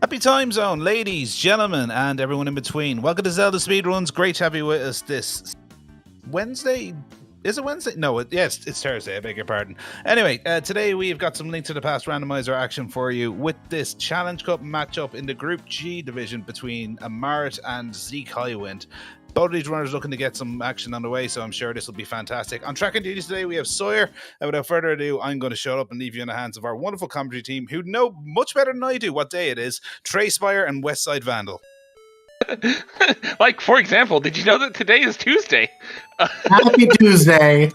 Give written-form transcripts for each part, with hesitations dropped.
Happy time zone, ladies, gentlemen, and everyone in between. Welcome to ZeldaSpeedRuns. Great to have you with us this Wednesday. Is it Wednesday? No, yes, it's Thursday. I beg your pardon. Anyway, today we've got some Link to the Past randomizer action for you with this Challenge Cup matchup in the Group G division between Amarith and Zeke Highwind. Both of these runners looking to get some action on the way, so I'm sure this will be fantastic. On track and duties today, we have Sawyer. And without further ado, I'm going to shut up and leave you in the hands of our wonderful commentary team who know much better than I do what day it is. Trey Spire and Westside Vandal. Like, for example, did you know that today is Tuesday? Happy Tuesday.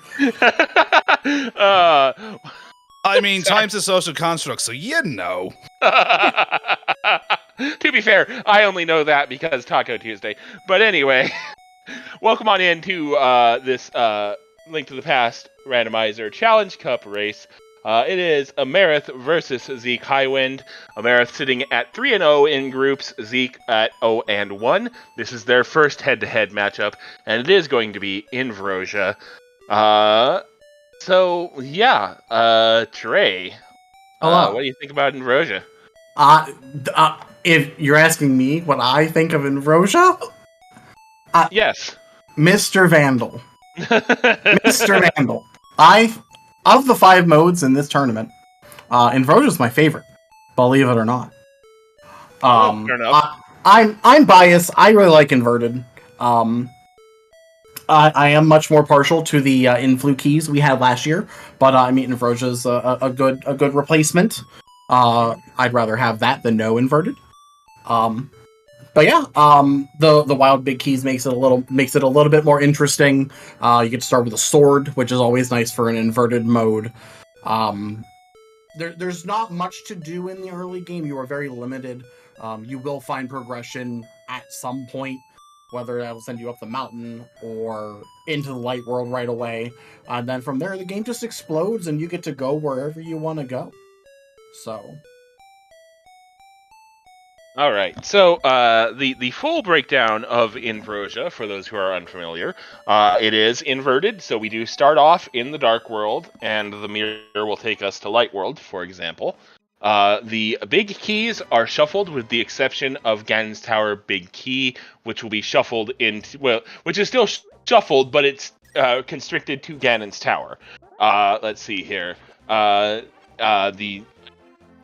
I mean, time's a social construct, so you know. To be fair, I only know that because Taco Tuesday. But anyway, welcome on into this Link to the Past randomizer Challenge Cup race. It is Amarith versus Zeke Highwind. Amarith sitting at 3-0 in groups, Zeke at 0-1. This is their first head-to-head matchup, and it is going to be in Vrosia. Trey, what do you think about Invrosia? If you're asking me what I think of Invrosia, Yes. Mr. Vandal. Mr. Vandal. Of the 5 modes in this tournament, Invrosia is my favorite, believe it or not. Fair enough. I'm biased. I really like Inverted. I am much more partial to the influ keys we had last year, but I mean Invrosia is a good replacement. I'd rather have that than no Inverted. But yeah, the wild big keys makes it a little bit more interesting. You get to start with a sword, which is always nice for an inverted mode. There's not much to do in the early game. You are very limited. You will find progression at some point, whether that'll send you up the mountain or into the light world right away. And then from there, the game just explodes and you get to go wherever you want to go. So... All right, so the full breakdown of Invrosia, for those who are unfamiliar, it is inverted, so we do start off in the Dark World, and the mirror will take us to Light World, for example. The big keys are shuffled with the exception of Ganon's Tower Big Key, which will be shuffled into, well, which is still shuffled, but it's constricted to Ganon's Tower. Let's see here. The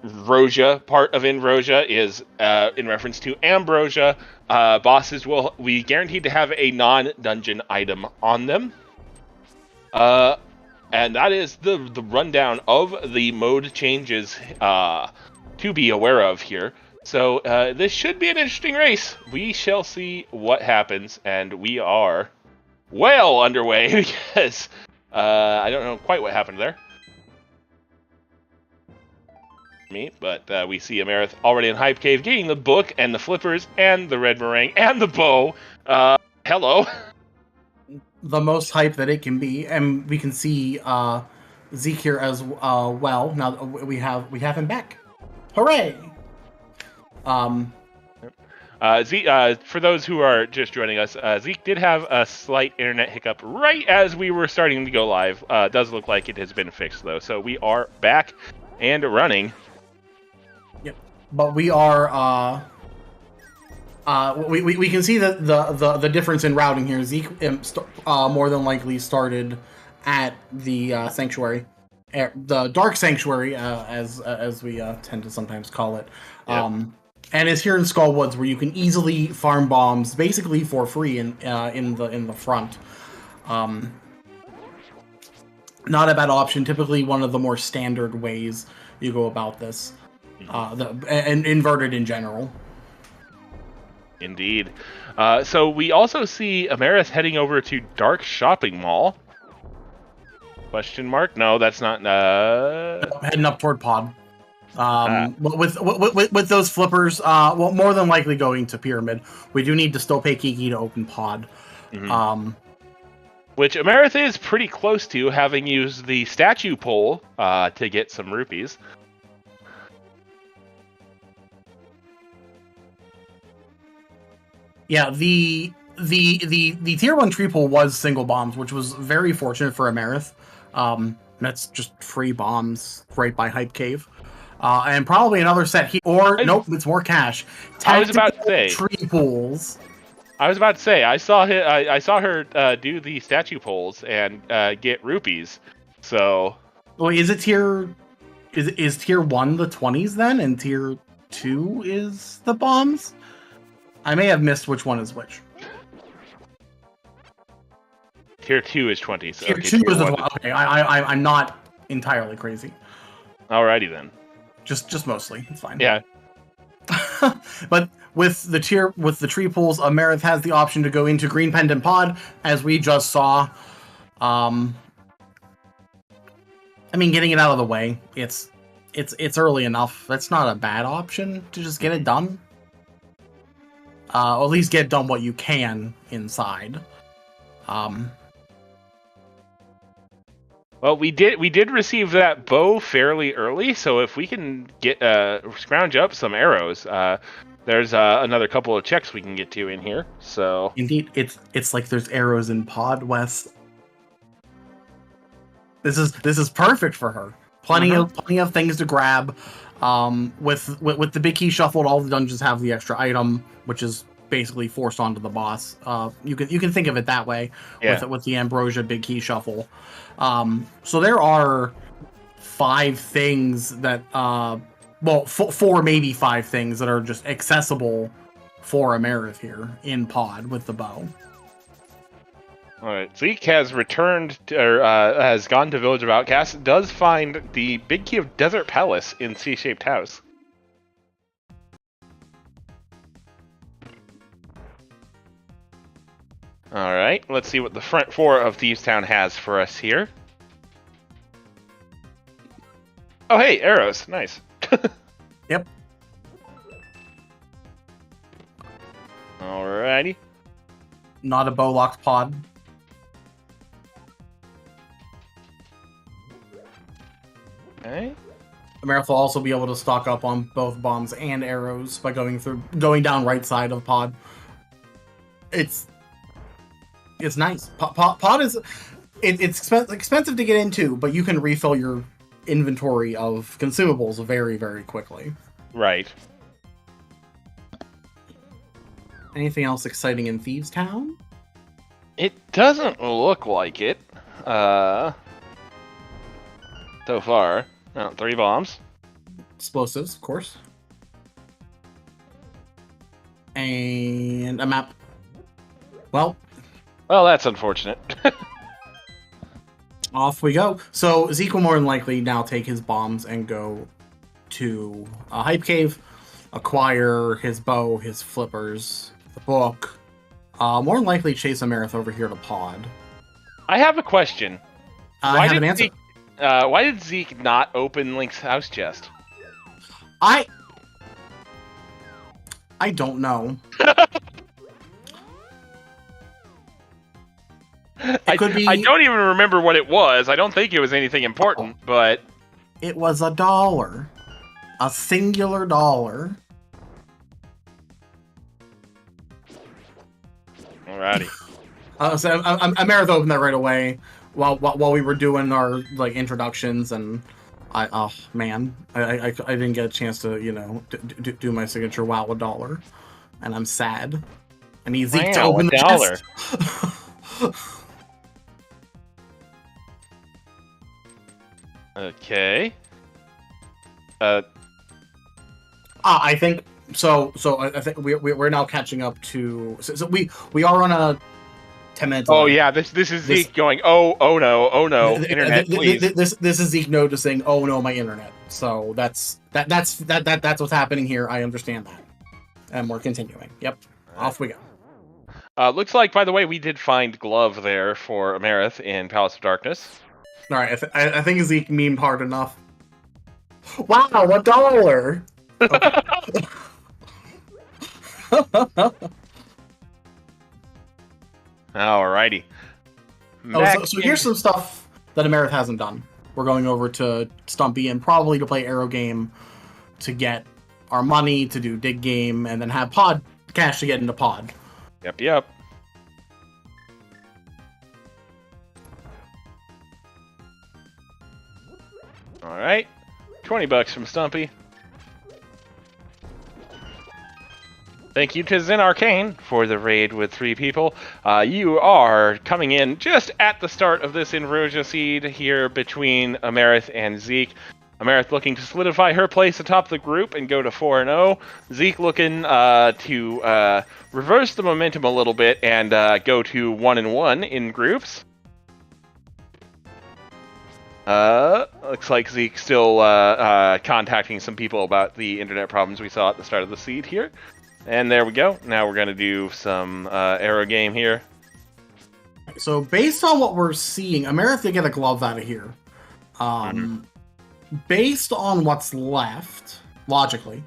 Rosia part of Invrosia is in reference to Ambrosia. Bosses will be guaranteed to have a non-dungeon item on them. And that is the rundown of the mode changes to be aware of here. So this should be an interesting race. We shall see what happens, and we are well underway because I don't know quite what happened there. But we see Amarith already in Hype Cave getting the book and the flippers and the red meringue and the bow. Hello. The most hype that it can be, and we can see Zeke here as well. Now that we have him back. Hooray! Zeke, for those who are just joining us, Zeke did have a slight internet hiccup right as we were starting to go live. Does look like it has been fixed though, so we are back and running. Yep, but we are. We can see that the difference in routing here. Zeke more than likely started at the sanctuary, the Dark Sanctuary, as we tend to sometimes call it, and is here in Skull Woods, where you can easily farm bombs basically for free in the front. Not a bad option. Typically, one of the more standard ways you go about this, and inverted in general. Indeed. So we also see Amarith heading over to Dark Shopping Mall. Question mark? No, that's not. Heading up toward Pod. With those flippers, well, more than likely going to Pyramid. We do need to still pay Kiki to open Pod. Mm-hmm. Which Amarith is pretty close to, having used the statue pole to get some rupees. Yeah, the tier 1 tree pull was single bombs, which was very fortunate for Amarith. That's just free bombs right by Hype Cave. And probably another set here. Or, nope, it's more cash. I was about to Tactical say. tree pools. I was about to say, I saw her do the statue pulls and get rupees. So, Well, is it tier? Is tier 1 the 20s then, and tier 2 is the bombs? I may have missed which one is which. tier 2 is 20. So Tier okay, 2 is the 1 one. Okay, I'm not entirely crazy. Alrighty then. Just mostly. It's fine. Yeah. But with the tree pools, Amarith has the option to go into Green Pendant Pod, as we just saw. I mean, getting it out of the way, it's early enough. That's not a bad option to just get it done. Or at least get done what you can inside. Well, we did receive that bow fairly early, so if we can get scrounge up some arrows, there's another couple of checks we can get to in here. So Indeed, it's like there's arrows in Pod West. This is perfect for her. Plenty of things to grab. With the big key shuffled, all the dungeons have the extra item, which is basically forced onto the boss. You can think of it that way. Yeah. With the Ambrosia big key shuffle. So there are 5 things that four, maybe 5 things that are just accessible for Amarith here in Pod with the bow. all right, Zeke has returned has gone to Village of Outcasts. Does find the big key of Desert Palace in C-shaped house. All right, let's see what the front 4 of Thieves Town has for us here. Oh, hey, arrows. Nice. Yep. Alrighty. Not a bow locked pod. Okay. Amarith will also be able to stock up on both bombs and arrows by going down right side of pod. It's nice. Pod is it's expensive to get into, but you can refill your inventory of consumables very, very quickly. Right. Anything else exciting in Thieves Town? It doesn't look like it. So far. Oh, 3 bombs. Explosives, of course. And a map. Well, that's unfortunate. off we go. So Zeke will more than likely now take his bombs and go to a hype cave, acquire his bow, his flippers, the book. More than likely chase Amarith over here to Pod. I have a question. I have an answer. Why did Zeke not open Link's house chest? I don't know. I don't even remember what it was. I don't think it was anything important, but... It was $1. A singular dollar. Alrighty. So Amarith opened that right away while we were doing our introductions, and I didn't get a chance to do my signature wow $1, and I'm sad. I need Zeke to open the chest. Okay. I think so. I think we're now catching up to. So we are on a 10-minute delay. Oh yeah, this is Zeke going. Oh no, internet, please. This is Zeke noticing. Oh no, my internet. So that's what's happening here. I understand that, and we're continuing. Yep, off we go. Looks like, by the way, we did find glove there for Amarith in Palace of Darkness. All right, I think Zeke memed hard enough. Wow, $1. Okay. Alrighty. So here's some stuff that Amarith hasn't done. We're going over to Stumpy and probably to play Arrow Game to get our money, to do Dig Game, and then have Pod cash to get into Pod. Yep. Alright. $20 from Stumpy. Thank you to Zen Arcane for the raid with 3 people. You are coming in just at the start of this Inversia seed here between Amarith and Zeke. Amarith looking to solidify her place atop the group and go to 4-0. Zeke looking to reverse the momentum a little bit and go to 1-1 in groups. Looks like Zeke still contacting some people about the internet problems we saw at the start of the seed here. And there we go. Now we're going to do some arrow game here. So based on what we're seeing, Amarith did get a glove out of here. Based on what's left, logically,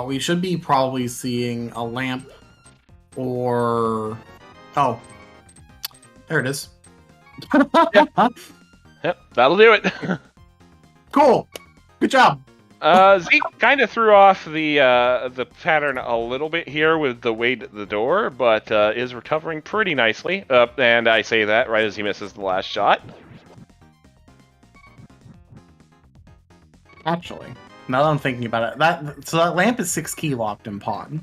we should be probably seeing a lamp or... Oh, there it is. Yep, that'll do it. Cool. Good job. Zeke kind of threw off the pattern a little bit here with the weight at the door, but is recovering pretty nicely. And I say that right as he misses the last shot. Actually, now that I'm thinking about it, that lamp is 6 key locked in pod,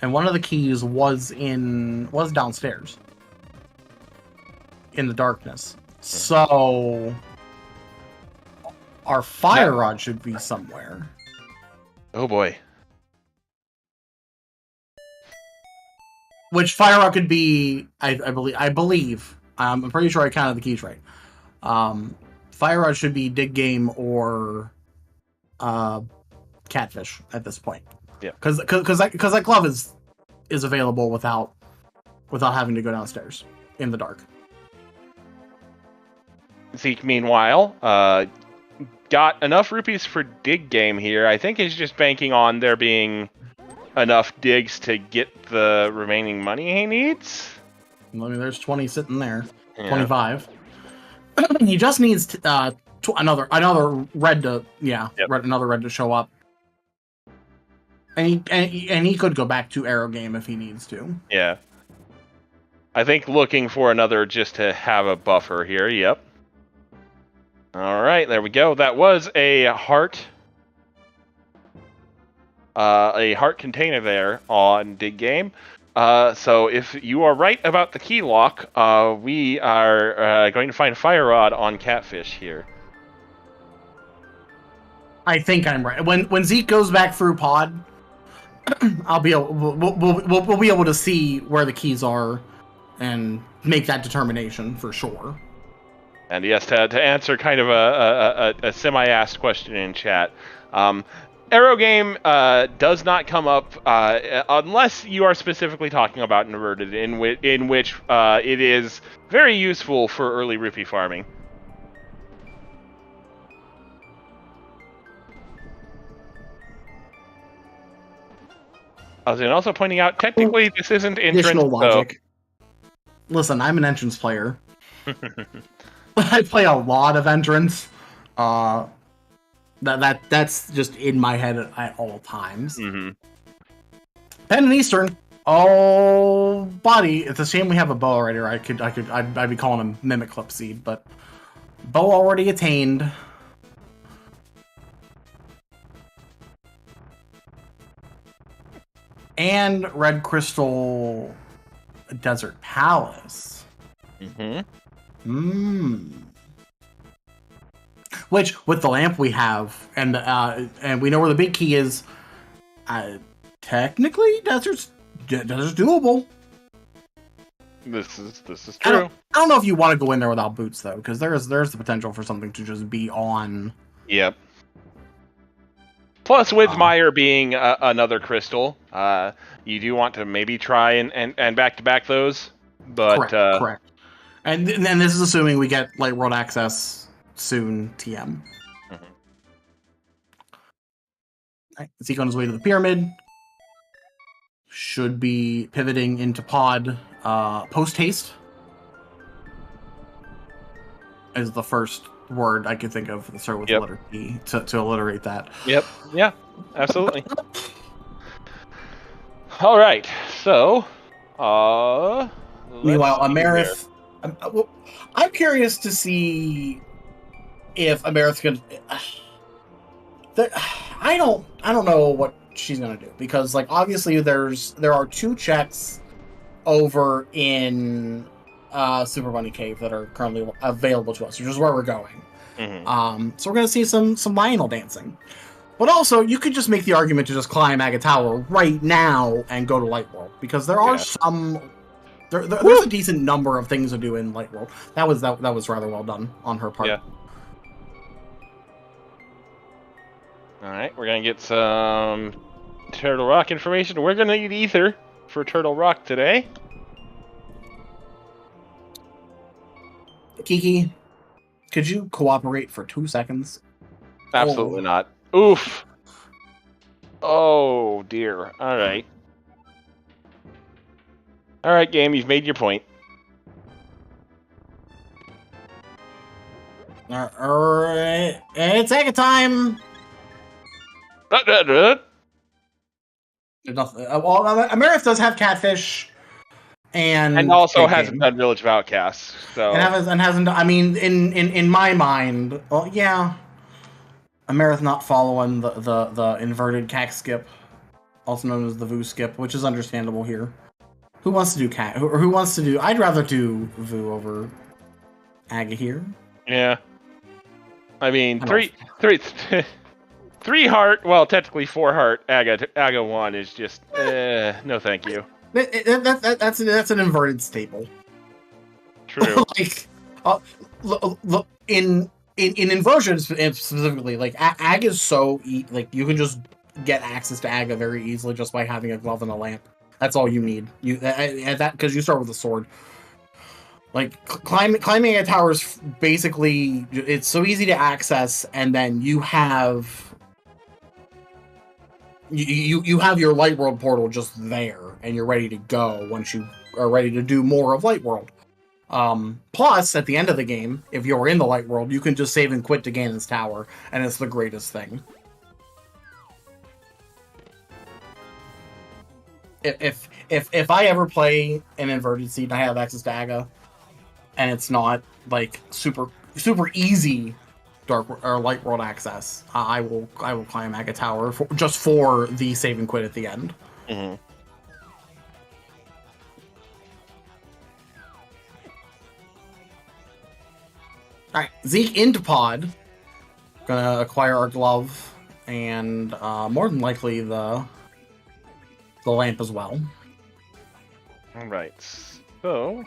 and one of the keys was downstairs in the darkness. So our fire rod should be somewhere. Oh boy. Which fire rod could be? I believe. I'm pretty sure I counted the keys right. Fire rod should be dig game or catfish at this point. Yeah. Because that glove is available without having to go downstairs in the dark. Zeke, meanwhile, got enough rupees for dig game here. I think he's just banking on there being enough digs to get the remaining money he needs. I mean, there's 20 sitting there. Yeah. 25. He just needs another red to another red to show up. And he could go back to arrow game if he needs to. Yeah. I think looking for another just to have a buffer here. Yep. All right, there we go. That was a heart container there on dig game. So if you are right about the key lock, we are going to find fire rod on catfish here. I think I'm right. When Zeke goes back through pod, we'll be able to see where the keys are and make that determination for sure. And yes, to answer kind of a semi-asked question in chat, arrow game does not come up unless you are specifically talking about inverted, in which it is very useful for early rupee farming. I was also pointing out, technically, this isn't entrance. Additional logic. Listen, I'm an entrance player. I play a lot of entrance. That's just in my head at all times. Mm-hmm. Pen and Eastern. Oh, body. It's a shame we have a bow already. Or I'd be calling him Mimic Clip Seed, but bow already attained. And Red Crystal Desert Palace. Mm-hmm. Which, with the lamp we have, and we know where the big key is, technically, desert's doable. This is true. I don't know if you want to go in there without boots, though, because there's the potential for something to just be on. Yep. Plus, with Meyer being another crystal, you do want to maybe try and back-to-back those. But, correct. And this is assuming we get light world access soon, TM. Mm-hmm. Right, Zeke on his way to the pyramid. Should be pivoting into pod post-haste. Is the first word I could think of that start with the letter P to alliterate that. Yep. Yeah, absolutely. All right, so... meanwhile, Amarith... I'm curious to see if Amarith can. I don't know she's gonna do, because like obviously there are 2 checks over in Super Bunny Cave that are currently available to us, which is where we're going. So we're gonna see some Lionel dancing, but also you could just make the argument to just climb Aga Tower right now and go to Light World, because there are there's a decent number of things to do in Light World. That was rather well done on her part. Yeah. All right, we're gonna get some Turtle Rock information. We're gonna need Ether for Turtle Rock today. Kiki, could you cooperate for 2 seconds? Absolutely not. Oof. Oh dear. All right. All right, game. You've made your point. Alright, it's Aga time. Duh. There's nothing. Well, Amarith does have catfish, and also hasn't done Village of Outcasts. So and hasn't. I mean, in my mind, well, yeah, Amarith not following the inverted cack skip, also known as the Vu skip, which is understandable here. Who wants to do cat? Who wants to do? I'd rather do Vu over Aga here. Yeah. I mean, three heart. Well, technically 4 heart. Aga 1 is just no, thank you. That's an inverted staple. True. Like, look, in inversion specifically, like Aga is so like you can just get access to Aga very easily just by having a glove and a lamp. That's all you need. That because you start with a sword. Like climbing a tower is basically, it's so easy to access, and then you have you have your Light World portal just there, and you're ready to go once you are ready to do more of Light World. Plus, at the end of the game, if you're in the Light World, you can just save and quit to Ganon's Tower, and it's the greatest thing. If I ever play an inverted seed and I have access to Aga, and it's not like super easy dark or Light World access, I will climb Aga Tower just for the save and quit at the end. Mm-hmm. All right, Zeke into pod. Gonna acquire our glove and more than likely the lamp as well. All right. So,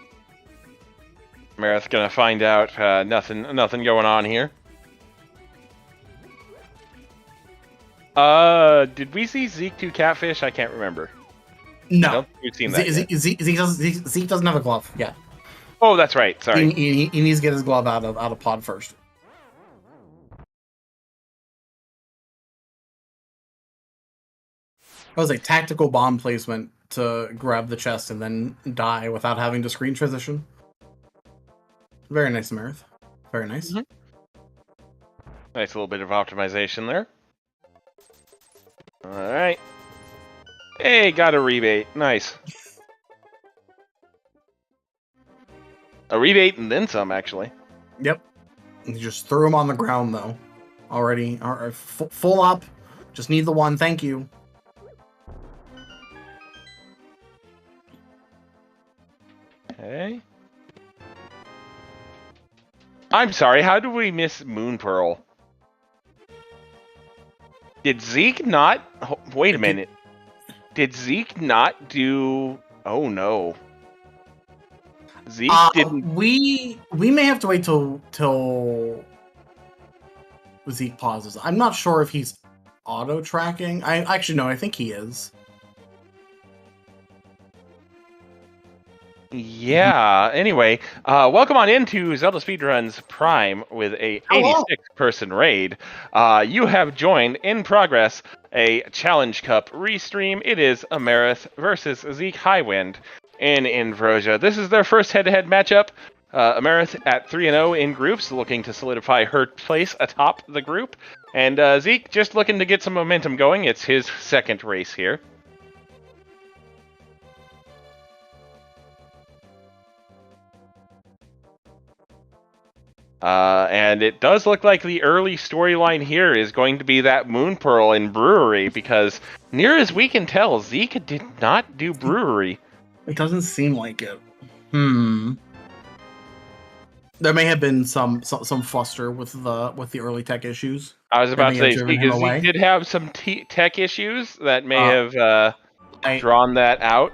Amarith gonna find out nothing going on here. Did we see Zeke do catfish? I can't remember. No, we've seen that. Zeke doesn't have a glove yet. Oh, that's right. Sorry. He needs to get his glove out of pod first. That was a tactical bomb placement to grab the chest and then die without having to screen transition. Very nice, Amarith. Very nice. Mm-hmm. Nice little bit of optimization there. Alright. Hey, got a rebate. Nice. A rebate and then some, actually. Yep. You just threw him on the ground, though. Already. Full up. Just need the one. Thank you. Okay. I'm sorry, how did we miss Moon Pearl? Did Zeke not... Wait a minute. Did Zeke not do... Oh no. Zeke didn't... We may have to wait till Zeke pauses. I'm not sure if he's auto-tracking. I think he is. Yeah, anyway, welcome on into Zelda Speedruns Prime with a 86-person raid. You have joined, in progress, a Challenge Cup restream. It is Amarith versus Zeke Highwind in Inversia. This is their first head-to-head matchup. Amarith at 3-0 in groups, looking to solidify her place atop the group. And Zeke just looking to get some momentum going. It's his second race here. And it does look like the early storyline here is going to be that Moon Pearl in Brewery, because Near as we can tell, Zeke did not do brewery. It doesn't seem like it. There may have been some fluster with the early tech issues. I was about to say, driven him away. Zeke did have some tech issues that may have drawn that out.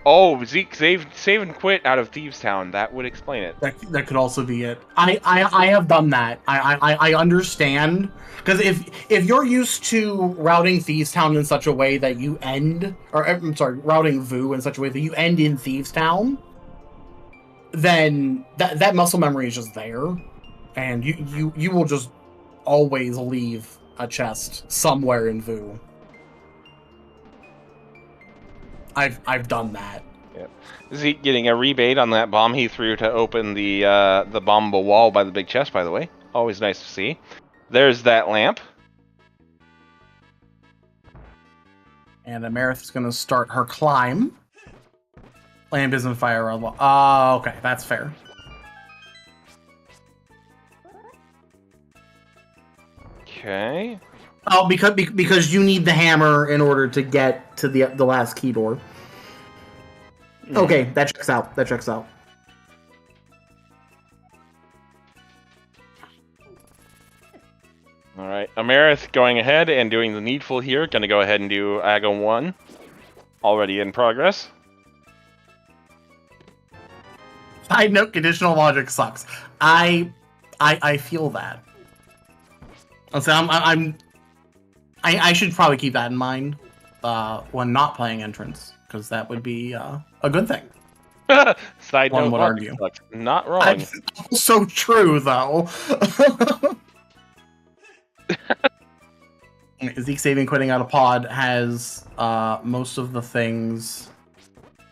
Oh, Zeke save and quit out of Thieves Town. That would explain it. That could also be it. I have done that. I understand, because if you're used to routing Thieves Town in such a way that you end, or I'm sorry, routing Vu in such a way that you end in Thieves Town, then that muscle memory is just there, and you will just always leave a chest somewhere in Vu. I've done that. Yep. Zeke getting a rebate on that bomb he threw to open the bombable wall by the big chest, by the way. Always nice to see. There's that lamp. And Amarith is going to start her climb. Lamp isn't fire level. Oh, okay, that's fair. Okay. Oh, because you need the hammer in order to get to the last key door. Okay, that checks out. That checks out. All right, Amarith going ahead and doing the needful here. Going to go ahead and do Aga 1. Already in progress. Side note: conditional logic sucks. I feel that. I should probably keep that in mind when not playing entrance, because that would be a good thing. Side One note: would argue. Sucks. Not wrong. So true, though. Zeke saving quitting out of pod has most of the things.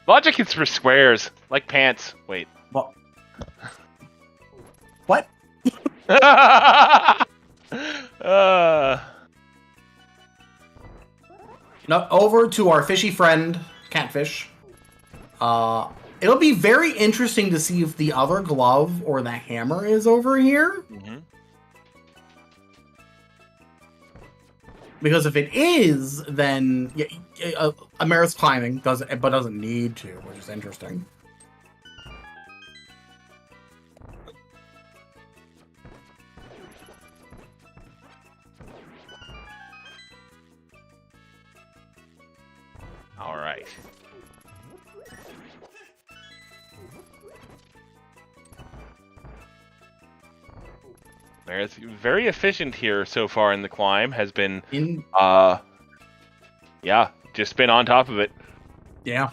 Logic is for squares, like pants. Wait. What? Now over to our fishy friend, Catfish. It'll be very interesting to see if the other glove or the hammer is over here. Mm-hmm. Because if it is, then Amarith's climbing but doesn't need to, which is interesting. All right. Amarith very efficient here so far in the climb. Has been yeah, just been on top of it. Yeah.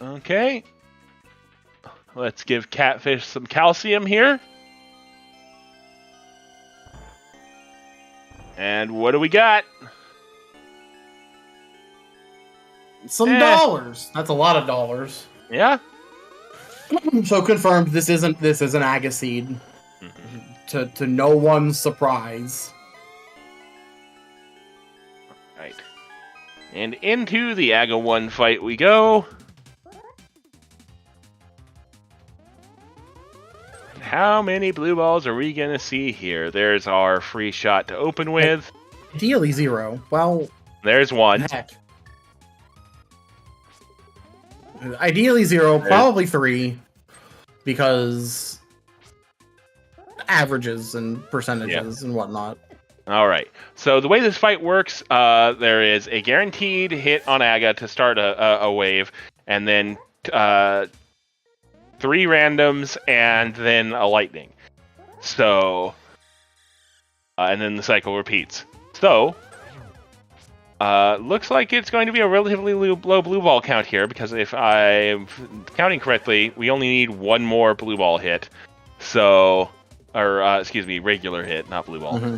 Okay. Let's give Catfish some calcium here. And what do we got? Some dollars. That's a lot of dollars. Yeah. So confirmed, this isn't Agaseed. Mm-hmm. To no one's surprise. Right. And into the Aga 1 fight we go. How many blue balls are we gonna see here? There's our free shot to open with. Ideally 0. Well, there's 1. Heck. Ideally 0, probably 3, because averages and percentages and whatnot. All right. So the way this fight works, there is a guaranteed hit on Aga to start a wave, and then 3 randoms, and then a lightning. So, and then the cycle repeats. So, looks like it's going to be a relatively low blue ball count here, because if I'm counting correctly, we only need 1 more blue ball hit. So, or excuse me, regular hit, not blue ball. Mm-hmm.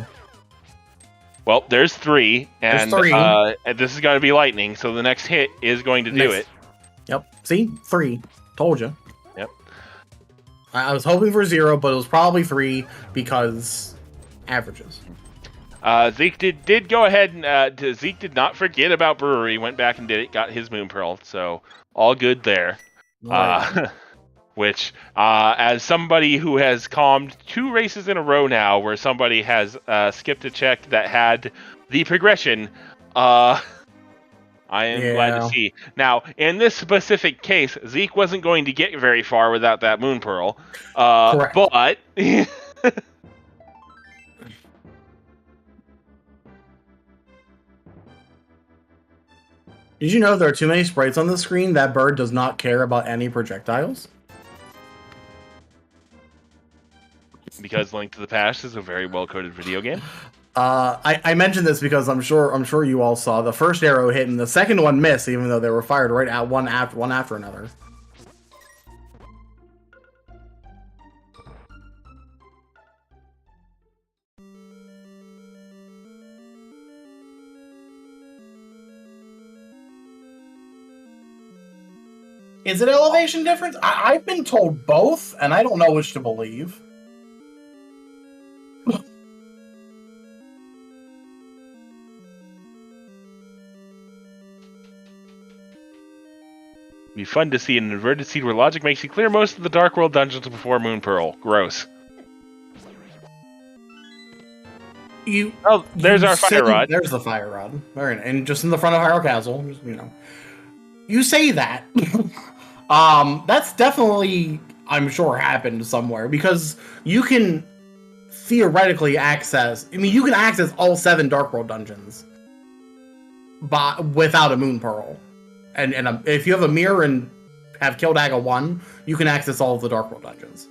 Well, there's 3, and this is going to be lightning, so the next hit is going to do it. Yep. See? 3. Told you. Yep. I was hoping for 0, but it was probably 3 because averages. Zeke did go ahead and Zeke did not forget about brewery. Went back and did it. Got his moon pearl. So all good there. Right. which, as somebody who has calmed 2 races in a row now, where somebody has skipped a check that had the progression, I am glad to see. Now, in this specific case, Zeke wasn't going to get very far without that Moon Pearl, Correct. but... Did you know there are too many sprites on the screen? That bird does not care about any projectiles. Because Link to the Past is a very well-coded video game. I mentioned this because I'm sure you all saw the first arrow hit and the second one missed, even though they were fired right at one after another. Is it elevation difference? I've been told both, and I don't know which to believe. Be fun to see an inverted seed where logic makes you clear most of the Dark World dungeons before Moon Pearl. Gross. There's our fire rod. There's the fire rod. Very nice. And just in the front of Hyrule Castle, you know. You say that. That's definitely, I'm sure, happened somewhere, because you can theoretically access, you can access all 7 Dark World dungeons without a Moon Pearl. And if you have a mirror and have killed Aga 1, you can access all of the Dark World dungeons.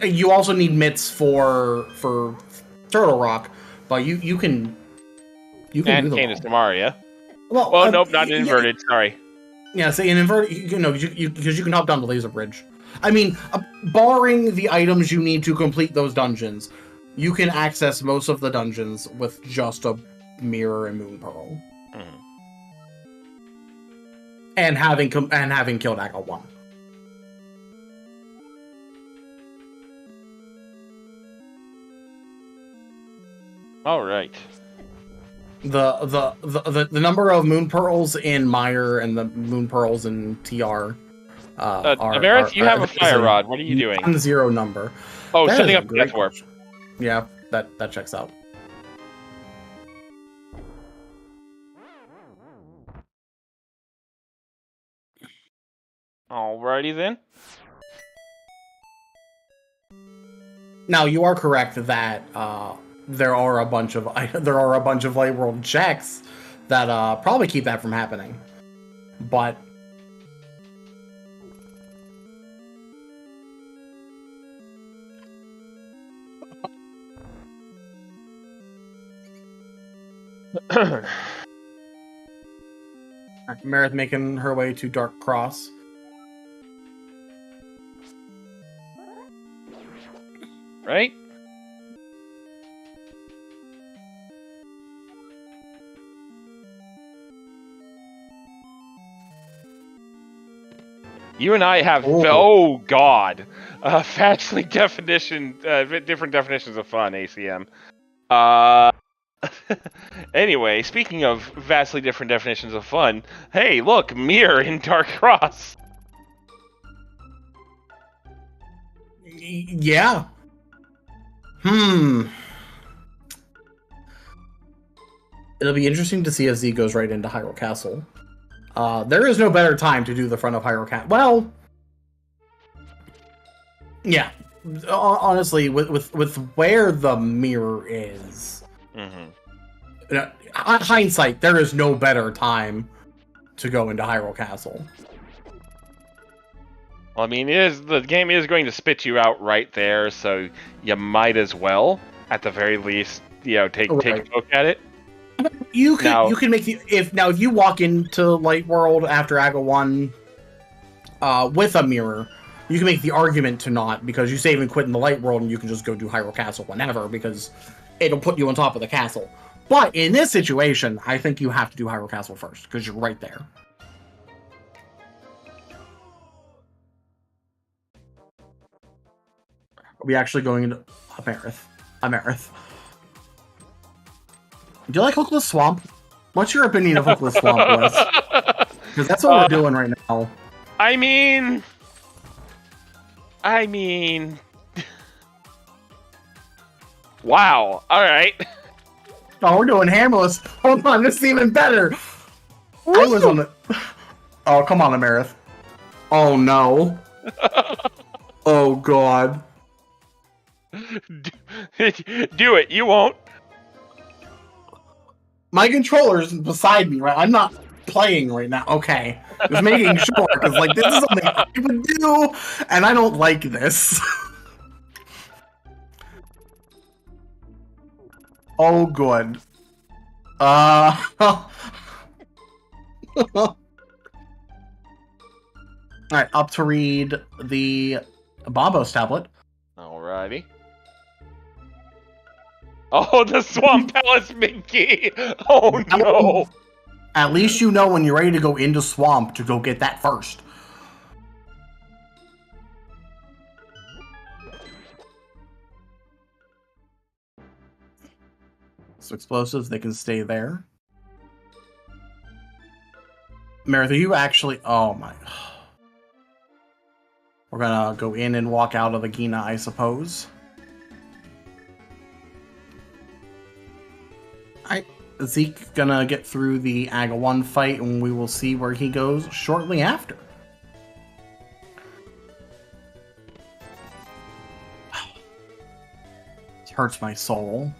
You also need mitts for Turtle Rock, but you can and do them Canis all. Damaria. Well, nope, not inverted. Sorry. Yeah, so in inverted, because you can hop down the laser bridge. I mean, barring the items you need to complete those dungeons, you can access most of the dungeons with just a mirror and Moon Pearl. Mm-hmm. And having killed Aga 1. All right. The number of Moon Pearls in Mire and the Moon Pearls in TR Amarith, you have a fire rod. What are you doing? Non-zero number. Oh, That setting is a up great Death Warp. question. Yeah, that checks out. Alrighty then. Now you are correct that there are a bunch of Light World checks that probably keep that from happening, but Amarith making her way to Dark Cross. Right? You and I have God, vastly different definitions of fun. ACM. Anyway, speaking of vastly different definitions of fun, hey, look, Mirror in Dark Cross. Yeah. It'll be interesting to see if Z goes right into Hyrule Castle. There is no better time to do the front of Hyrule Castle. Well, yeah. Honestly, with where the mirror is, hindsight, there is no better time to go into Hyrule Castle. Well, I mean, the game is going to spit you out right there, so you might as well, at the very least, take a look at it. You can make if you walk into Light World after Aga 1 with a mirror, you can make the argument to not, because you save and quit in the Light World and you can just go do Hyrule Castle whenever, because it'll put you on top of the castle. But in this situation, I think you have to do Hyrule Castle first, because you're right there. Are we actually going into Amarith? Do you like Hookless Swamp? What's your opinion of Hookless Swamp, Liz? Because that's what we're doing right now. I mean... Wow. All right. Oh, we're doing hammerless. Hold on, this is even better. I was on the... Oh, come on, Amarith. Oh, no. Oh, God. Do it. You won't. My controller's beside me, right? I'm not playing right now. Okay. Just making sure, because, like, this is something I would do, and I don't like this. Oh, good. Alright, up to read the Bombos tablet. Alrighty. Oh, the Swamp Palace Big Key! Oh no! At least you know when you're ready to go into Swamp to go get that first. So explosives, they can stay there. Amarith, you actually... Oh my... We're gonna go in and walk out of the Gina, I suppose. Alright, Zeke gonna get through the Aga 1 fight, and we will see where he goes shortly after. It hurts my soul,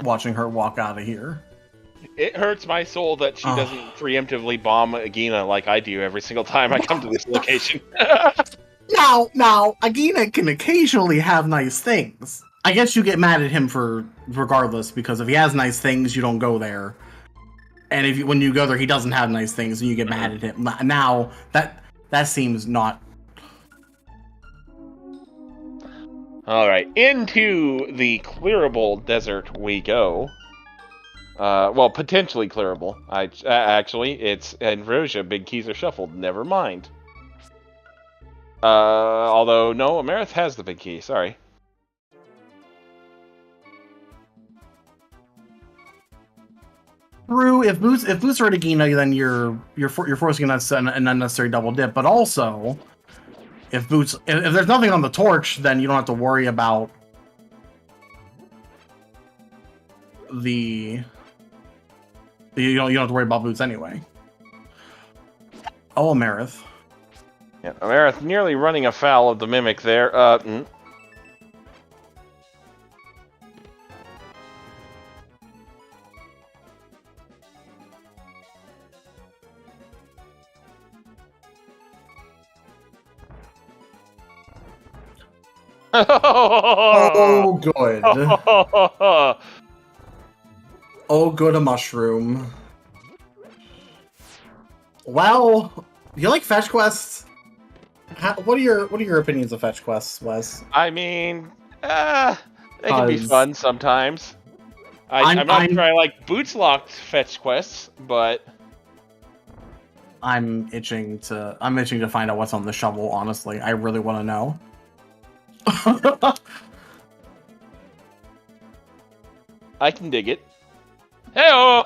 watching her walk out of here. It hurts my soul that she doesn't preemptively bomb Agina like I do every single time I come to this location. Now, Agina can occasionally have nice things. I guess you get mad at him for regardless, because if he has nice things, you don't go there. And if when you go there, he doesn't have nice things, and you get mad at him. Now, that seems not... Alright, into the clearable desert we go. Well, potentially clearable. Actually, it's Ambrosia. Big keys are shuffled. Never mind. Although, no, Amarith has the big key. Sorry. True. If boots are at Agina, then you're forcing an unnecessary double dip. But also, if there's nothing on the torch, then you don't have to worry about the... You don't have to worry about boots anyway. Oh, Amarith. Yeah, Amarith nearly running afoul of the Mimic there. Oh, good. Oh, good, a mushroom. Well, do you like fetch quests? What are your opinions of fetch quests, Wes? I mean, they can be fun sometimes. I'm not sure I like boots locked fetch quests, but I'm itching to find out what's on the shovel. Honestly, I really want to know. I can dig it. Hey-oh!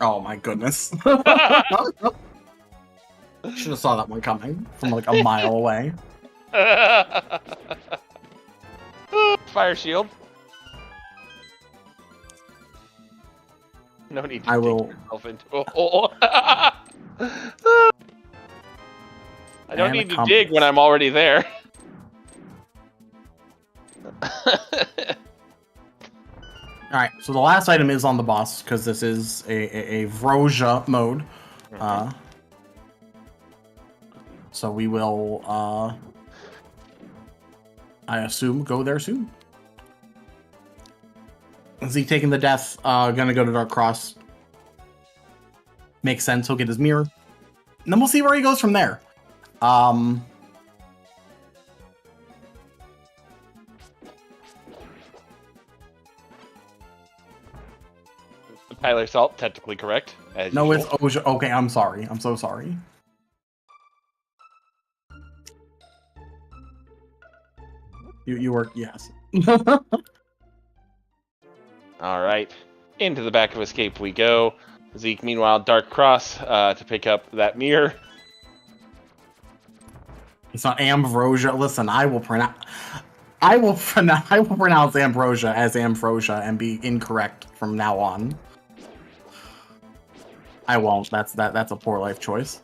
Oh my goodness. Should have saw that one coming from like a mile away. Fire shield. No need to dig yourself into a hole. I don't need to dig when I'm already there. Alright, so the last item is on the boss, because this is a Vroja mode. So we will, I assume, go there soon. Zeke taking the death, gonna go to Dark Cross. Makes sense, he'll get his mirror. And then we'll see where he goes from there. Tyler Salt, technically correct. As no, usual. it's Oja. Okay, I'm sorry. I'm so sorry. You work, yes. Alright. Into the back of Escape we go. Zeke, meanwhile, Dark Cross to pick up that mirror. It's not Ambrosia. Listen, I will pronounce Ambrosia as Ambrosia and be incorrect from now on. I won't. That's a poor life choice.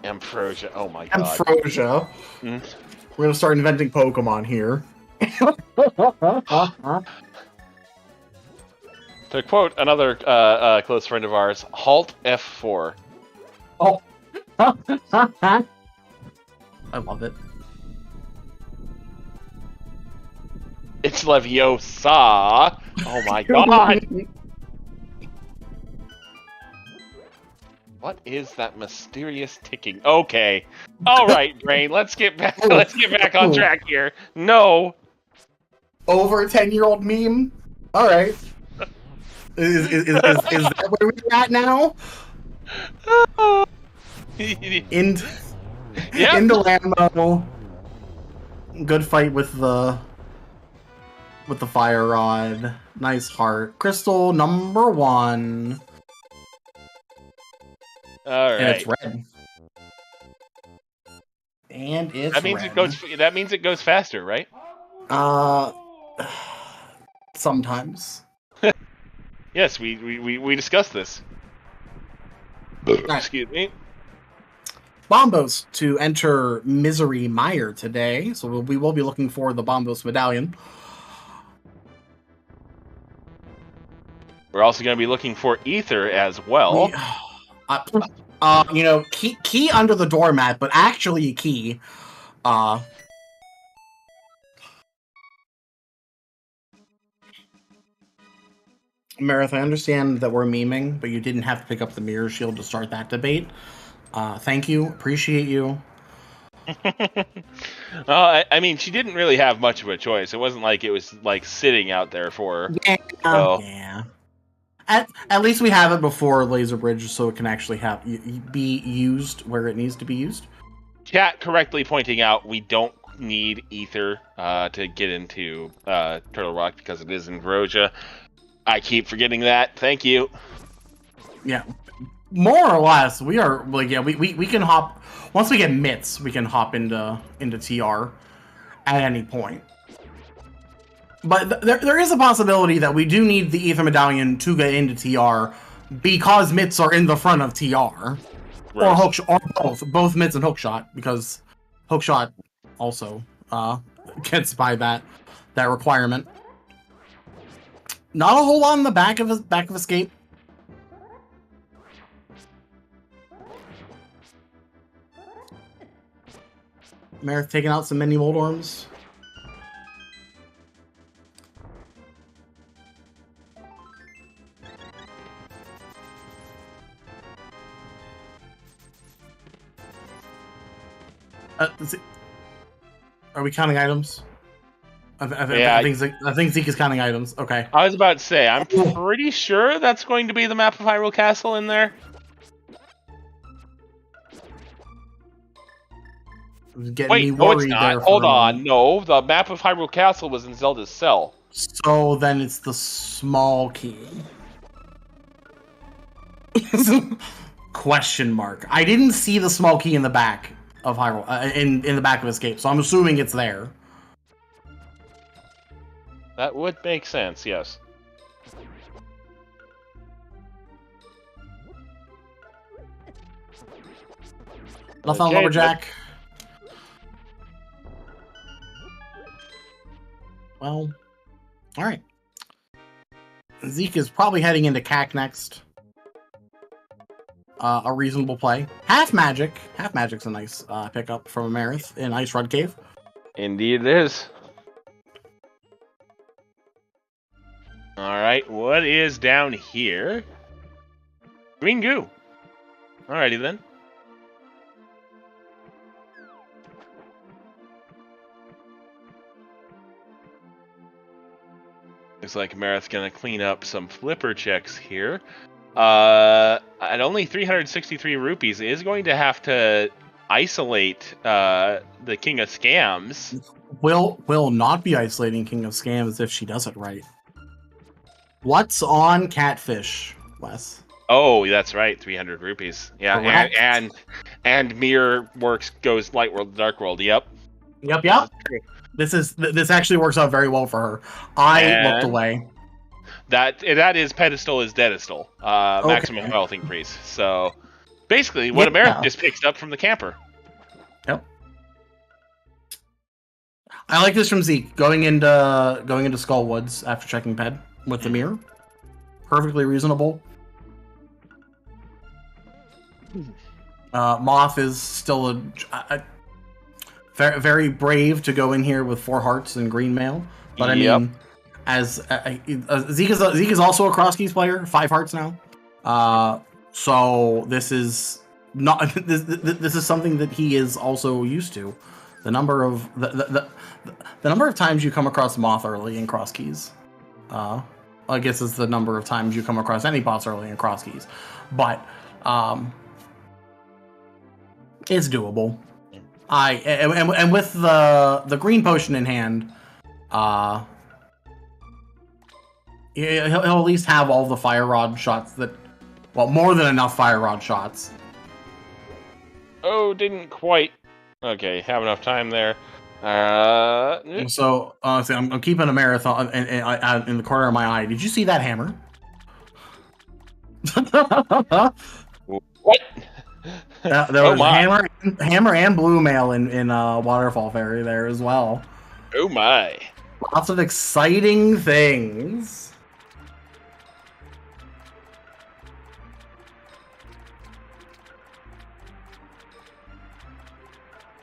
Ambrosia. Oh my god. Ambrosia. Mm. We're gonna start inventing Pokemon here. To quote another close friend of ours, halt F4. Oh. I love it. It's Leviosa. Oh my god. What is that mysterious ticking? Okay. All right, brain. Let's get back. Let's get back on track here. No. Over a 10-year-old meme. All right. Is that where we're at now? Into Lambo. Good fight with the fire rod. Nice heart. Crystal number 1. All right. And it's red. And it's that means red. it goes. That means it goes faster, right? Sometimes. Yes, we discussed this. Right. Excuse me. Bombos to enter Misery Mire today, so we will be looking for the Bombos medallion. We're also going to be looking for Ether as well. Key under the doormat, but actually a key. Amarith, I understand that we're memeing, but you didn't have to pick up the mirror shield to start that debate. Thank you. Appreciate you. I mean, she didn't really have much of a choice. It wasn't like it was like sitting out there for her. Yeah. At least we have it before Laser Bridge, so it can actually be used where it needs to be used. Chat correctly pointing out we don't need Ether to get into Turtle Rock because it is in Ambrosia. I keep forgetting that. Thank you. Yeah. More or less, we are like we can hop once we get mitts, we can hop into TR at any point. But there is a possibility that we do need the Ether Medallion to get into TR because mitts are in the front of TR. Right. Or hookshot, or both mitts and hookshot, because hookshot also gets by that requirement. Not a whole lot on the back of escape. Amarith taking out some mini Moldorms. Are we counting items? I think Zeke is counting items. Okay. I was about to say, I'm pretty sure that's going to be the map of Hyrule Castle in there. Wait, no, it's not. Hold on. No, the map of Hyrule Castle was in Zelda's cell. So then it's the small key. Question mark. I didn't see the small key in the back of Hyrule, in the back of Escape, so I'm assuming it's there. That would make sense, yes. Nothing on Lumberjack. Well, alright. Zeke is probably heading into CAC next. A reasonable play. Half Magic. Half Magic's a nice pickup from Amarith in Ice Run Cave. Indeed it is. Alright, what is down here? Green goo. Alrighty then. Looks like Amarith's gonna clean up some flipper checks here. At only 363 rupees, is going to have to isolate the King of Scams. Will not be isolating King of Scams if she does it right. What's on Catfish? Wes. Oh, that's right, 300 rupees. Yeah, Correct. and Mirror works goes Light World, Dark World. Yep. Yep. This actually works out very well for her. I looked And away. that is pedestal is dedestal. Okay. Maximum health increase. So basically, what Amarith just picked up from the camper. Yep. I like this from Zeke going into Skullwoods after checking Ped with the mirror. Perfectly reasonable. Moth is still a very, very brave to go in here with 4 hearts and green mail, but I mean, as Zeke is also a cross keys player, 5 hearts now. So this is not this is something that he is also used to. The number of the number of times you come across Moth early in cross keys, I guess is the number of times you come across any boss early in cross keys, but it's doable. And with the green potion in hand, he'll at least have all the fire rod shots that, well, more than enough fire rod shots. Oh, didn't quite. Okay, have enough time there. So I'm keeping a marathon in the corner of my eye. Did you see that hammer? What? There was hammer and blue mail in Waterfall Fairy there as well. Oh my! Lots of exciting things.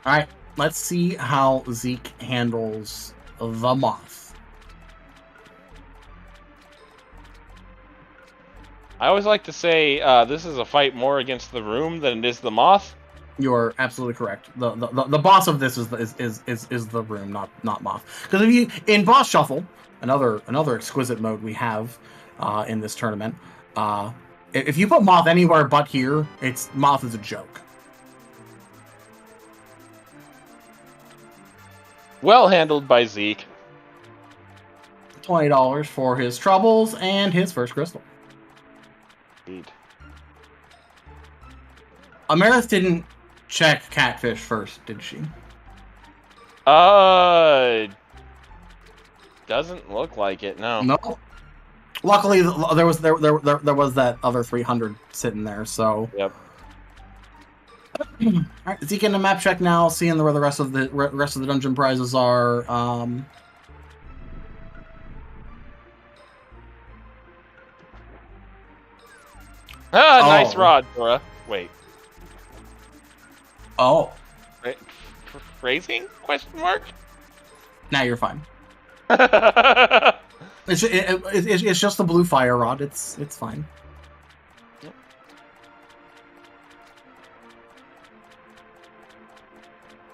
All right, let's see how Zeke handles the Moth. I always like to say this is a fight more against the room than it is the Moth. You're absolutely correct. The boss of this is the room, not Moth. Because if you in boss shuffle, another exquisite mode we have in this tournament, if you put Moth anywhere but here, Moth is a joke. Well handled by Zeke. $20 for his troubles and his first crystal. Indeed. Amarith didn't check Catfish first, did she? Doesn't look like it. No. No. Luckily, there was that other 300 sitting there. So. Yep. All right, Zeke in a map check now, seeing where the rest of the dungeon prizes are. Nice rod, Dora. Wait. Oh. Phrasing? Question mark? Now you're fine. It's just the blue fire rod. It's fine. Yep.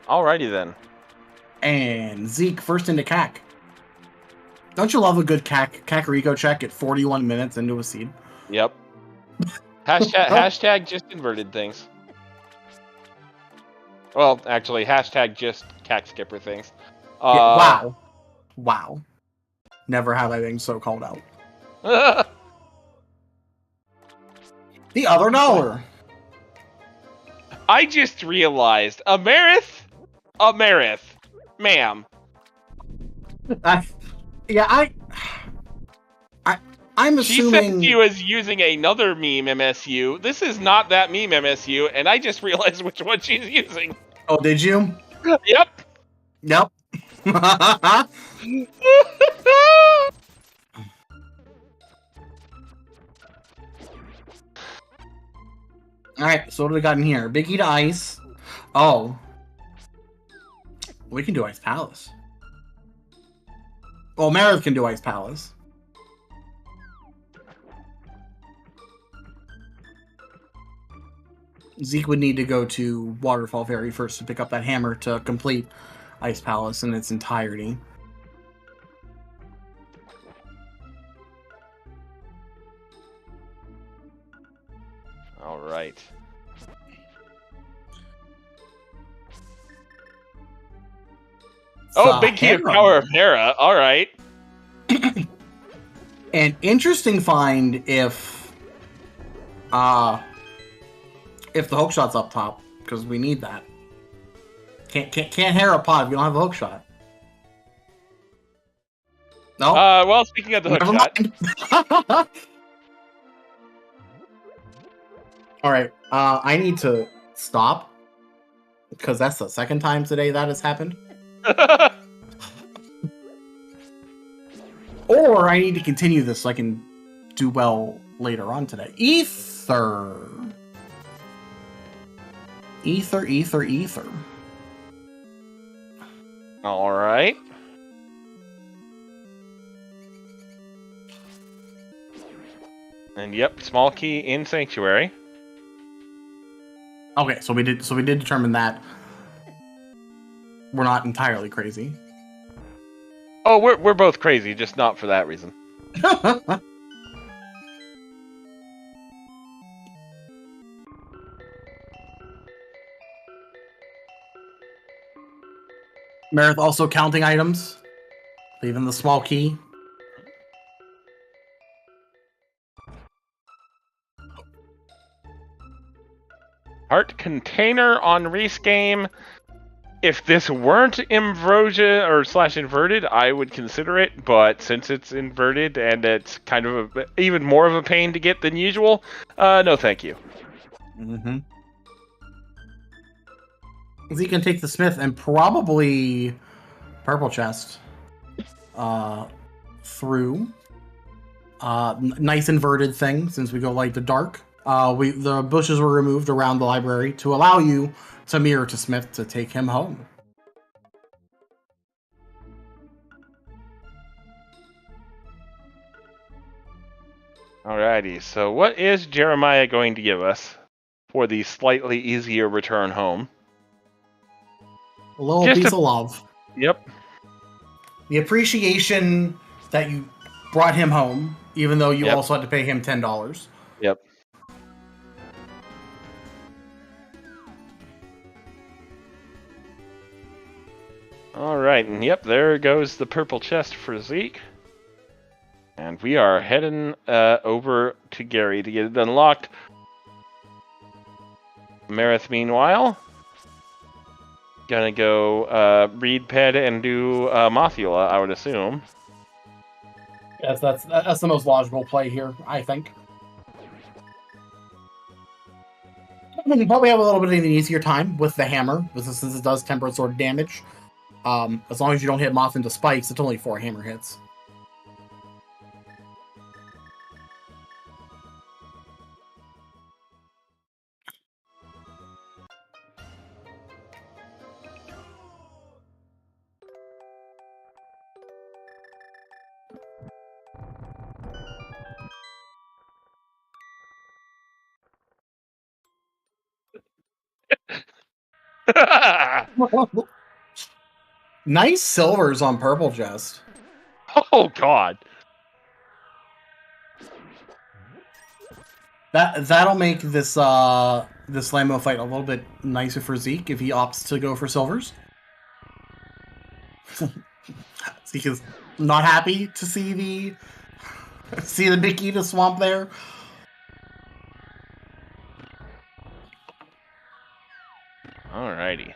Alrighty then. And Zeke first into CAC. Don't you love a good Kakariko check at 41 minutes into a seed? Yep. Hashtag just inverted things. Well, actually, hashtag just CAC skipper things. Wow. Never have I been so called out. The other dollar. I just realized, Amarith, ma'am. I'm assuming She said she was using another meme MSU. This is not that meme MSU, and I just realized which one she's using. Oh, did you? Yep. Yep. Alright, so what do we got in here? Biggie to Ice. Oh. We can do Ice Palace. Well, Amarith can do Ice Palace. Zeke would need to go to Waterfall Fairy first to pick up that hammer to complete Ice Palace in its entirety. All right. Oh, big key of power of Hera. All right. An interesting find if If the hook shot's up top, because we need that. Can't hair a pot if you don't have a hook shot. No. Well, speaking of the hook shot. All right. I need to stop because that's the second time today that has happened. Or I need to continue this so I can do well later on today. Ether. All right. And yep, small key in Sanctuary. Okay, so we did determine that we're not entirely crazy. Oh, we're both crazy, just not for that reason. Amarith also counting items, leaving the small key. Heart container on Reese game. If this weren't ambrosia or / inverted, I would consider it. But since it's inverted and it's kind of even more of a pain to get than usual, no, thank you. Mm-hmm. Zeke can take the Smith and probably purple chest through. Nice inverted thing since we go light to dark. The bushes were removed around the library to allow you to mirror to Smith to take him home. Alrighty, so what is Jeremiah going to give us for the slightly easier return home? A little piece of love. Yep. The appreciation that you brought him home, even though you also had to pay him $10. Yep. Alright, and yep, there goes the purple chest for Zeke. And we are heading over to Gary to get it unlocked. Amarith, meanwhile, gonna go read Ped and do Mothula, I would assume. Yes, that's the most logical play here, I think. You probably have a little bit of an easier time with the hammer, since it does tempered sword damage. As long as you don't hit Moth into spikes, it's only 4 hammer hits. Nice silvers on purple chest. Oh god. That'll make this this Lambo fight a little bit nicer for Zeke if he opts to go for silvers. Zeke is not happy to see the Nikita swamp there. Alrighty.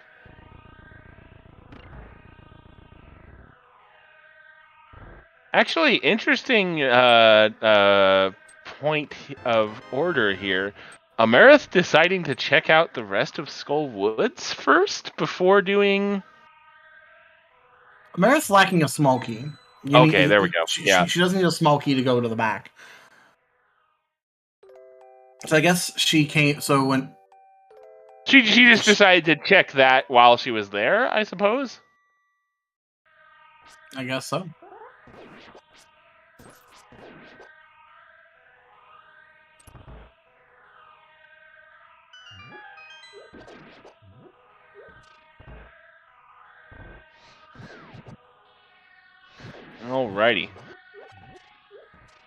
Actually, interesting point of order here. Amarith deciding to check out the rest of Skull Woods first before doing... Amarith's lacking a small key. Okay, there we go. She doesn't need a small key to go to the back. So I guess she came... So when... She just decided to check that while she was there, I suppose? I guess so. Alrighty.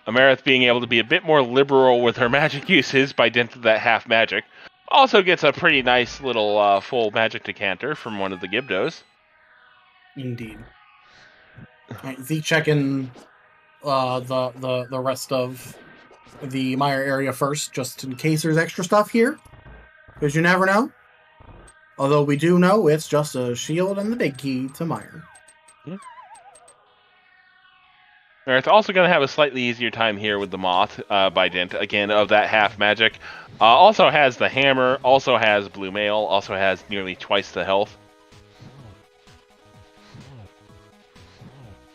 Amarith being able to be a bit more liberal with her magic uses by dint of that half magic. Also gets a pretty nice little full magic decanter from one of the Gibdos. Indeed. Alright, Zeke checking the rest of the mire area first, just in case there's extra stuff here, because you never know. Although we do know it's just a shield and the big key to mire. It's also going to have a slightly easier time here with the moth by dint, again, of that half magic. Also has the hammer, also has blue mail, also has nearly twice the health.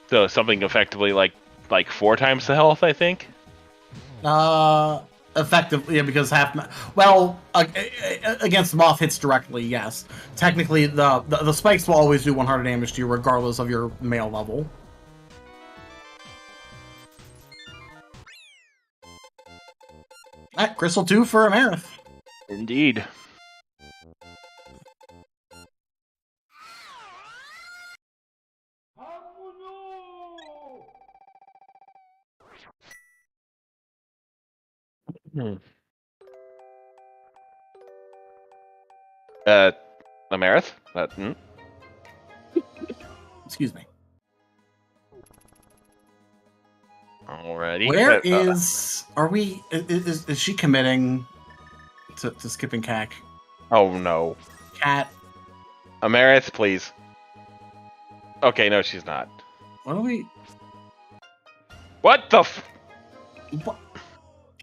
So something effectively like 4 times the health, I think. Effectively, yeah, because against moth hits directly, yes. Technically, the spikes will always do 100 damage to you, regardless of your mail level. Alright, Crystal 2 for Amarith. Indeed. Amarith? Excuse me. Alrighty. Where is... Are we... Is she committing to skipping CAC? Oh, no. Cat. Amarith, please. Okay, no, she's not. What are we... What the f...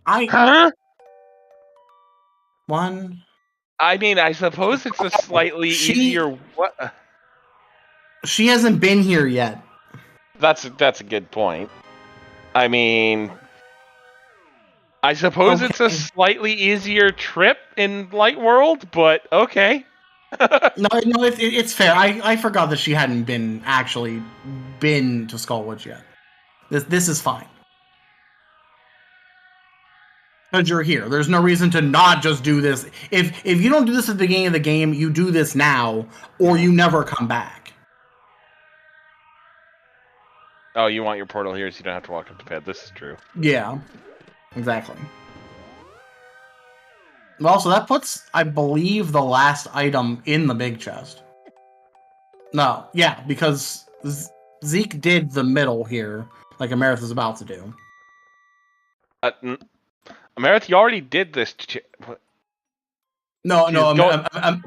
Huh? One... I mean, I suppose it's a slightly easier... What? She hasn't been here yet. That's a good point. I mean... I suppose it's a slightly easier trip in Light World, but okay. No, it's fair. I forgot that she hadn't actually been to Skullwoods yet. This is fine. Because you're here. There's no reason to not just do this. If you don't do this at the beginning of the game, you do this now, or you never come back. Oh, you want your portal here so you don't have to walk up the pad. This is true. Yeah, exactly. Also, that puts, I believe, the last item in the big chest. No, yeah, because Zeke did the middle here, like Amarith is about to do. Amarith, you already did this. No, I'm...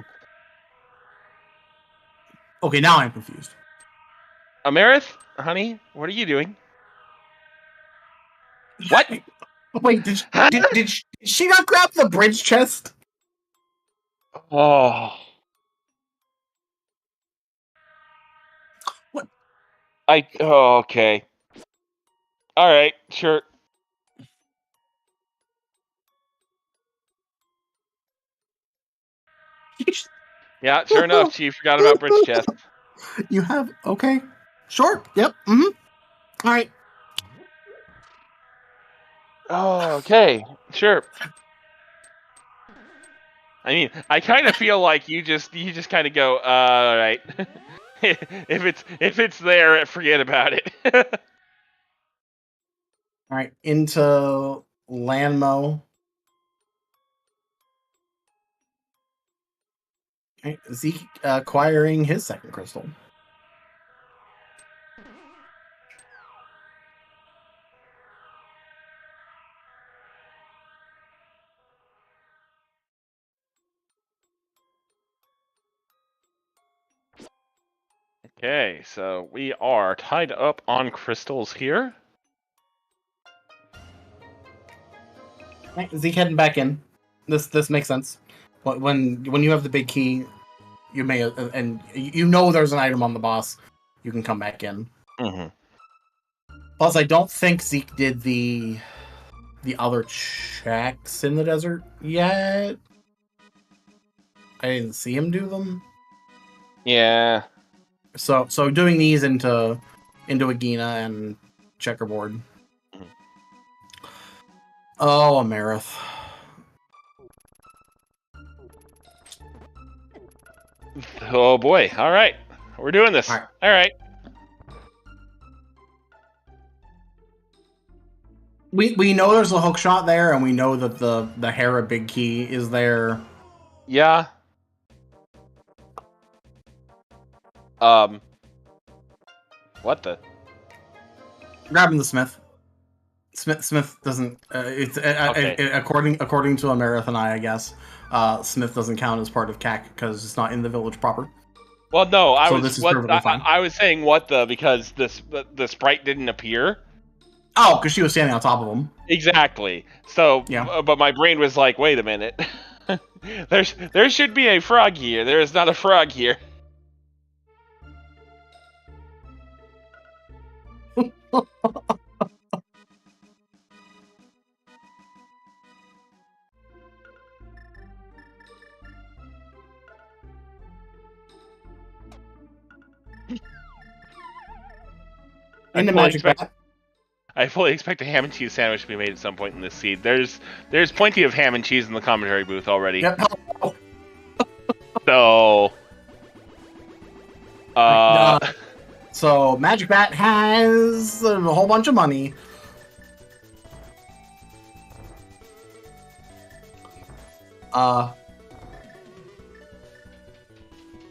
Okay, now I'm confused. Amarith, honey, what are you doing? What? Wait, did she not grab the bridge chest? Oh. What? Oh, okay. Alright, sure. Yeah, sure enough, she forgot about bridge chest. You have... Okay. Sure. Yep. Mm-hmm. Alright. Oh, okay. Sure. I mean, I kind of feel like you just kind of go, all right. if it's there, forget about it. All right, into Landmo. Right, Zeke acquiring his second crystal. Okay, so we are tied up on crystals here. Right, Zeke heading back in. This makes sense. When you have the big key, you may and you know there's an item on the boss, you can come back in. Mm-hmm. Plus, I don't think Zeke did the other checks in the desert yet. I didn't see him do them. Yeah. So doing these into Agina and Checkerboard. Mm-hmm. Oh, Amarith. Oh boy. All right. We're doing this. All right. We know there's a hook shot there, and we know that the Hera big key is there. Yeah. What the? Grabbing the smith. Smith doesn't. It's Okay. according to Amarith and I guess. Smith doesn't count as part of CAC because it's not in the village proper. Well, no, So this is perfectly fine. I was saying what the because the sprite didn't appear. Oh, because she was standing on top of him. Exactly. So, Yeah. but my brain was like, wait a minute. there should be a frog here. There is not a frog here. In the magic bat. I fully expect a ham and cheese sandwich to be made at some point in this seed. There's plenty of ham and cheese in the commentary booth already. Yep. So, so Magic Bat has a whole bunch of money.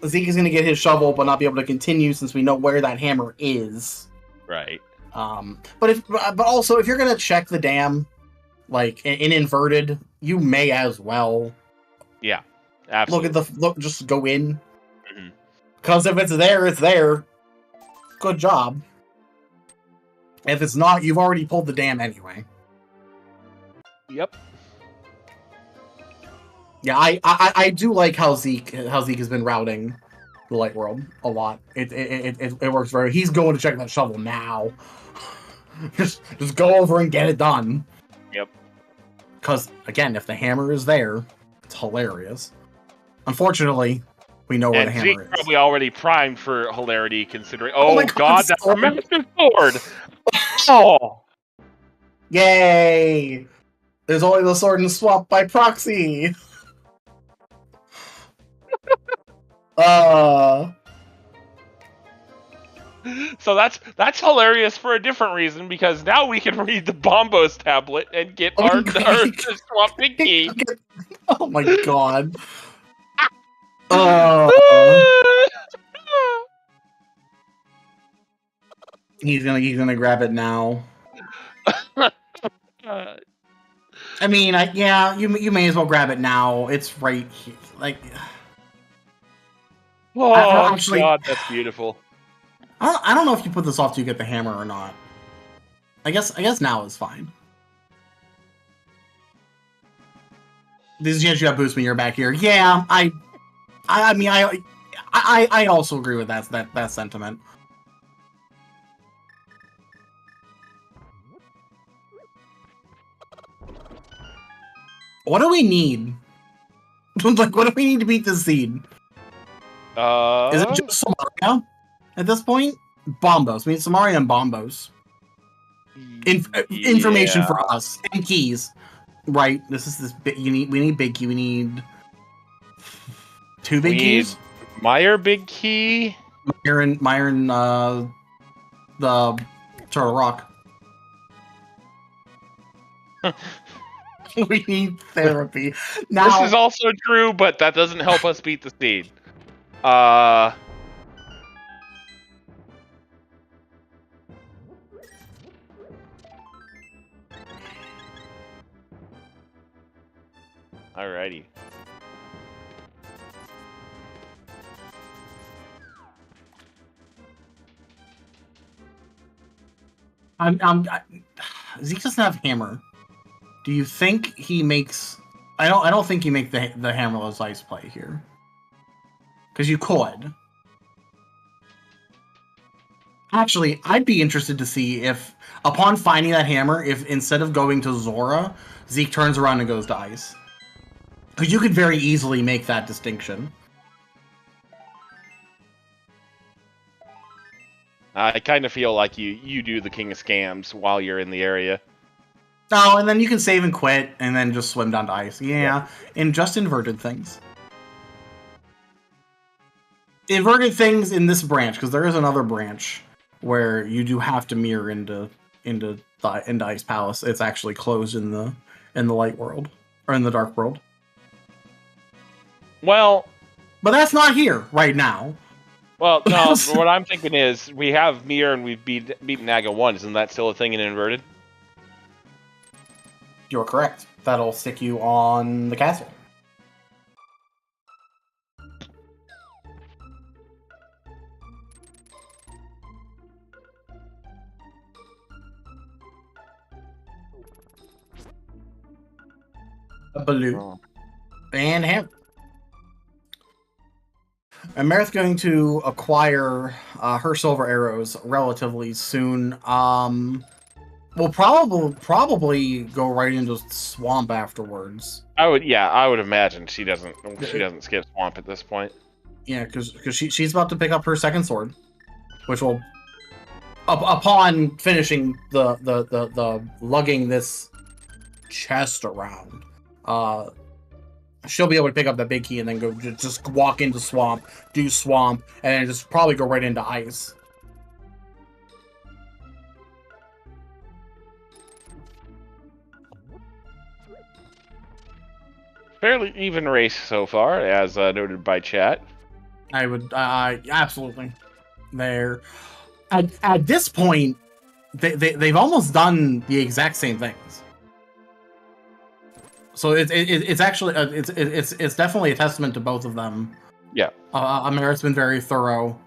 Zeke is going to get his shovel, but not be able to continue since we know where that hammer is. right. But also, if you're going to check the dam, like in inverted, you may as well. Yeah, absolutely. Just go in. Because if it's there, it's there. Good job. If it's not, you've already pulled the dam anyway. Yep. Yeah, I do like how Zeke has been routing the light world a lot. It works very. He's going to check that shovel now. just go over and get it done. Yep. Because again, if the hammer is there, it's hilarious. Unfortunately, we know where the hammer Zeke is. Probably already primed for hilarity, considering. Oh my God, that's a sword. massive sword. Oh. Yay! There's only the sword and swap by proxy. So that's hilarious for a different reason, because now we can read the Bombos tablet and get our swap big key. Oh my God. He's gonna grab it now. I mean, you may as well grab it now. It's right here. Like, oh God, that's beautiful. I don't know if you put this off to get the hammer or not. I guess now is fine. This is just you have boost when you're back here. Yeah, I mean, I also agree with that sentiment. What do we need? Like, what do we need to beat this seed? Is it just Samaria at this point? Bombos. We need Samaria and Bombos. Information for us and keys. Right. This is this. We need big key. We need 2 big keys. Meyer big key. Myron. The Turtle Rock. We need therapy. Now, this is also true, but that doesn't help us beat the seed. Alrighty. Zeke doesn't have hammer. Do you think he makes? I don't think you make the hammerless ice play here, because you could. Actually, I'd be interested to see if, upon finding that hammer, if instead of going to Zora, Zeke turns around and goes to ice. Because you could very easily make that distinction. I kind of feel like you do the King of Scams while you're in the area. Oh, and then you can save and quit, and then just swim down to ice. Yeah, and just inverted things. Inverted things in this branch, because there is another branch where you do have to mirror into Ice Palace. It's actually closed in the light world, or in the dark world. Well, but that's not here right now. Well, no. What I'm thinking is we have mirror and we've beaten Naga 1. Isn't that still a thing in inverted? You're correct. That'll stick you on the castle. A Baloo. Oh. And him. Amarith's going to acquire her silver arrows relatively soon. We'll probably go right into swamp afterwards. I would imagine she doesn't skip swamp at this point. Yeah, because she's about to pick up her second sword, which will, upon finishing the lugging this chest around, she'll be able to pick up the big key and then go just walk into swamp, do swamp, and then just probably go right into ice. Fairly even race so far, as noted by chat. I would absolutely. There, at this point, they've almost done the exact same things. So it's actually it's definitely a testament to both of them. Yeah. Amarith's been very thorough.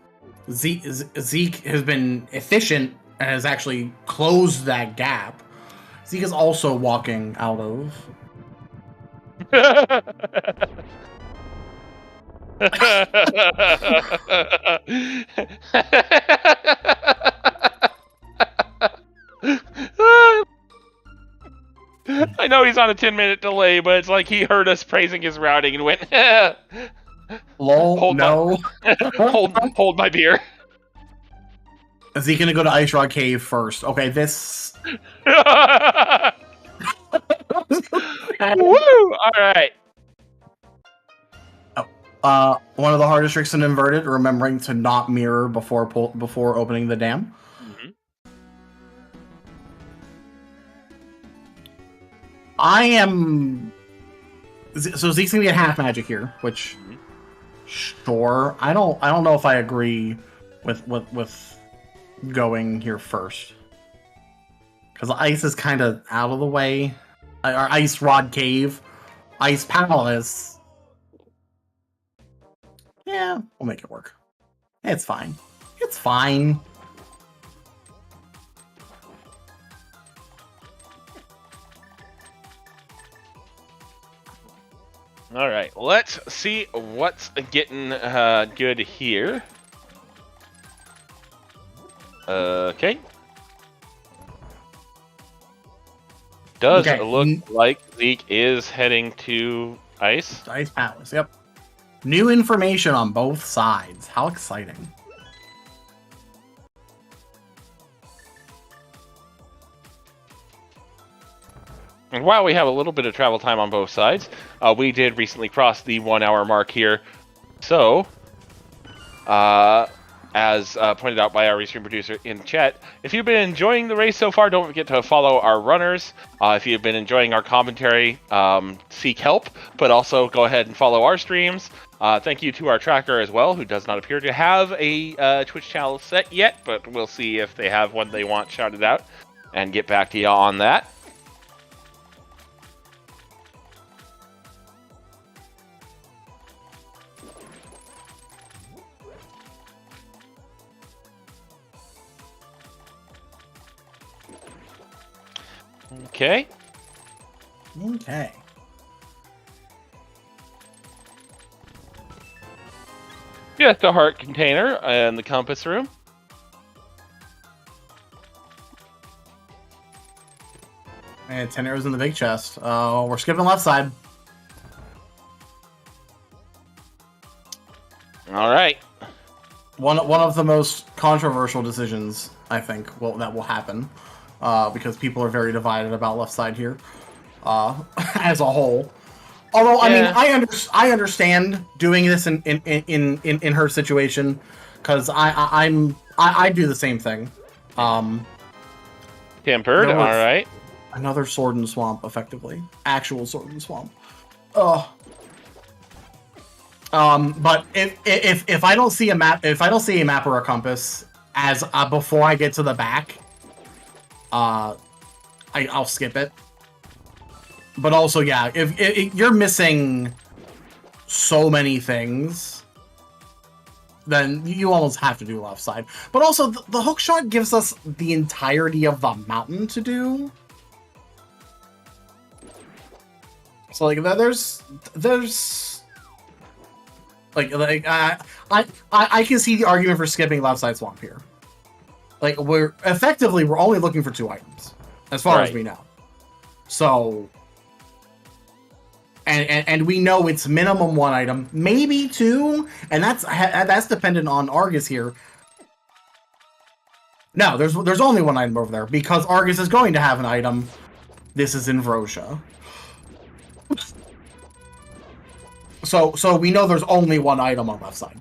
Zeke has been efficient and has actually closed that gap. Zeke is also walking out of. I know he's on a 10-minute delay, but it's like he heard us praising his routing and went, Lol, hold my beer. Is he gonna go to Ice Rod Cave first? Okay, this. Woo! Alright. One of the hardest tricks in Inverted, remembering to not mirror before opening the dam. Mm-hmm. So Zeke's gonna get half magic here, which sure. I don't know if I agree with going here first. Because ice is kind of out of the way. Our Ice Rod Cave, Ice Palace. Yeah, we'll make it work. It's fine. It's fine. All right, let's see what's getting good here. Okay. Does look like Zeke is heading to Ice. Ice Palace, yep. New information on both sides. How exciting. And while we have a little bit of travel time on both sides, we did recently cross the 1 hour mark here. So, as pointed out by our restream producer in chat, if you've been enjoying the race so far, don't forget to follow our runners. If you've been enjoying our commentary, seek help, but also go ahead and follow our streams. Thank you to our tracker as well, who does not appear to have a Twitch channel set yet, but we'll see if they have one they want shouted out and get back to you on that. Okay. Okay. Just a heart container in the compass room. And 10 arrows in the big chest. We're skipping left side. All right. One of the most controversial decisions, I think, that will happen. Because people are very divided about left side here, as a whole. Although, yeah. I mean, I understand doing this in her situation, because I do the same thing. Tempered, all right. Another sword in swamp, effectively, actual sword in swamp. But if I don't see a map, or a compass as before I get to the back. I'll skip it. But also, yeah, if you're missing so many things, then you almost have to do left side. But also, the hook shot gives us the entirety of the mountain to do. So like there's I can see the argument for skipping left side swamp here. Like we're only looking for 2 items as far as we know. So and we know it's minimum 1 item, maybe 2, and that's dependent on Argus here. No, there's only 1 item over there because Argus is going to have an item. This is Ambrosia. So we know there's only 1 item on left side.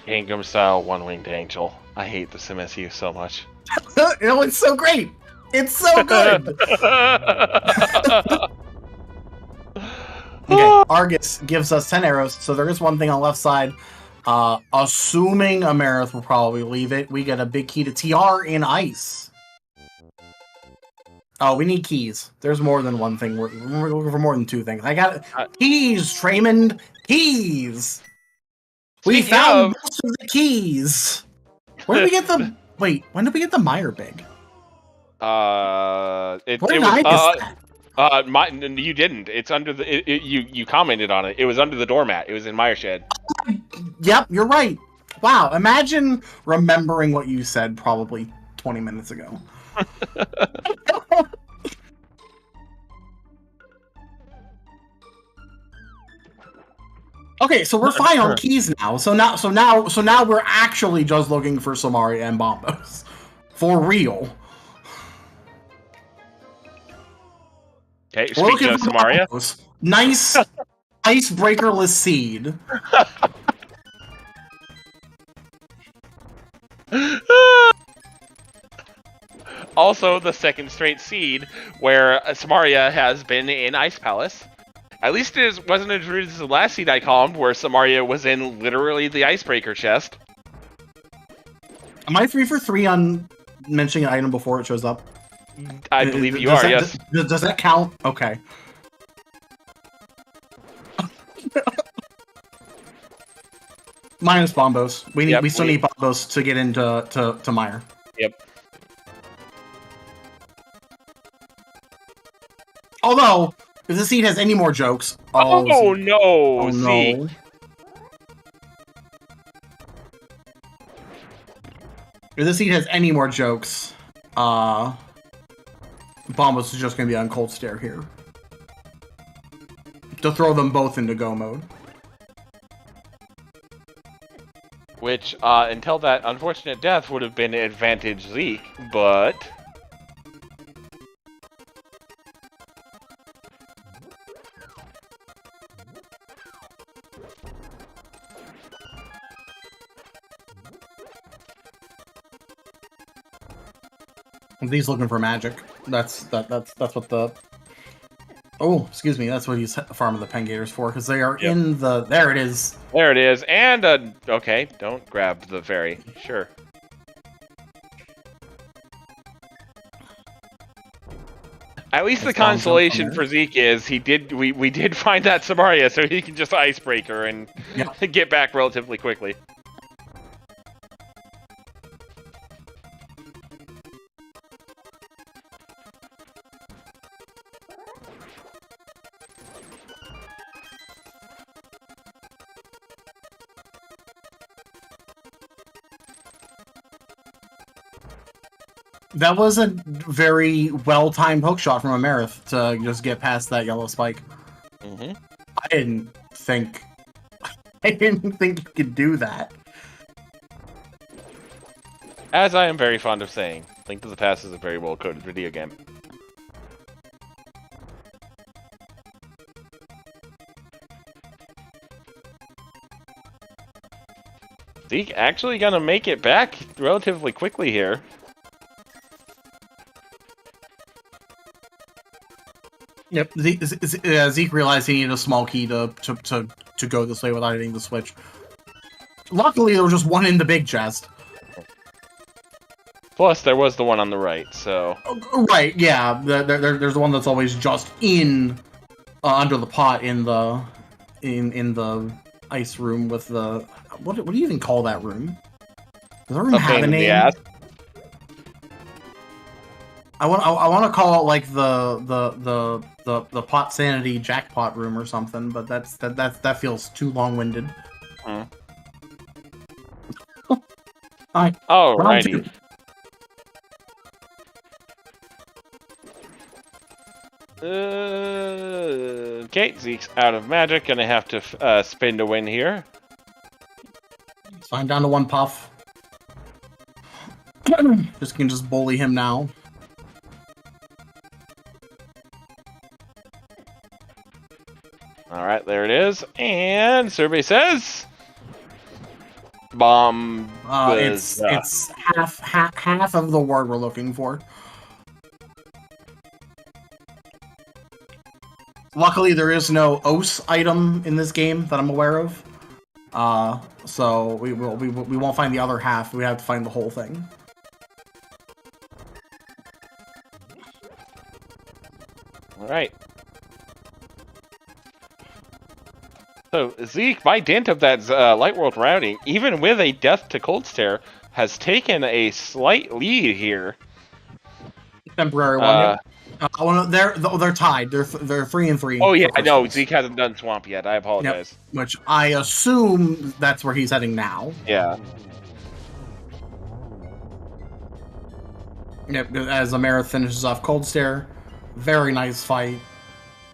Gangnam style one-winged angel. I hate this MSU so much. It's so great. It's so good. Okay, Argus gives us 10 arrows, so there is 1 thing on left side. Assuming Amarith will probably leave it, we get a big key to TR in ice. Oh, we need keys. There's more than 1 thing. We're looking for more than 2 things. I got it. Keys, Traymond. Keys. We found most of the keys. Where did we get the? Wait, when did we get the Meyer big? Where did I miss that? You didn't. It's under the. You commented on it. It was under the doormat. It was in Meyer shed. Yep, you're right. Wow, imagine remembering what you said probably 20 minutes ago. Okay, so we're fine on keys now. So now we're actually just looking for Samaria and Bombos. For real. Okay, speaking of Samaria. Nice icebreakerless seed. Also, the second straight seed where Samaria has been in Ice Palace. At least it wasn't as rude as the last seed I calmed, where Samaria was in literally the icebreaker chest. Am I 3 for 3 on mentioning an item before it shows up? I believe you are, yes. Does that count? Okay. Minus Bombos. We still need Bombos to get into to Meyer. Yep. Although, if the seed has any more jokes... Oh no! Oh, Zeke. no. If the seed has any more jokes, Bombos is just going to be on Cold Stare here. To throw them both into go mode. Which, until that unfortunate death, would have been advantage Zeke, but... He's looking for magic. That's what the... Oh, excuse me. That's what he's farming the Pengators for, because they are in the... There it is. There it is. And, okay, don't grab the fairy. Sure. At least the consolation for Zeke is we did find that Samaria, so he can just icebreaker and get back relatively quickly. That was a very well-timed hookshot from Amarith to just get past that yellow spike. Mm-hmm. I didn't think you could do that. As I am very fond of saying, Link to the Past is a very well-coded video game. Zeke actually gonna make it back relatively quickly here. Yep, Zeke realized he needed a small key to go this way without hitting the switch. Luckily, there was just one in the big chest. Plus, there was the one on the right, so... Right, yeah. There's the one that's always just in under the pot in the ice room with the what do you even call that room? Does that room have a name? I want to call it like the pot sanity jackpot room or something, but that feels too long-winded. Alrighty. Okay, Zeke's out of magic. Gonna have to spin to win here. It's fine, down to 1 puff. Just bully him now. Alright, there it is. And survey says... Bomb. It's half of the word we're looking for. Luckily, there is no OS item in this game that I'm aware of. So we won't find the other half. We have to find the whole thing. All right. So Zeke, by dint of that Light World routing, even with a death to Cold Stare, has taken a slight lead here. Temporary one. They're tied. They're 3-3. Oh yeah, I know. Zeke hasn't done Swamp yet. I apologize. Yep. Which I assume that's where he's heading now. Yeah. Yep. As Amarith finishes off Cold Stare, very nice fight.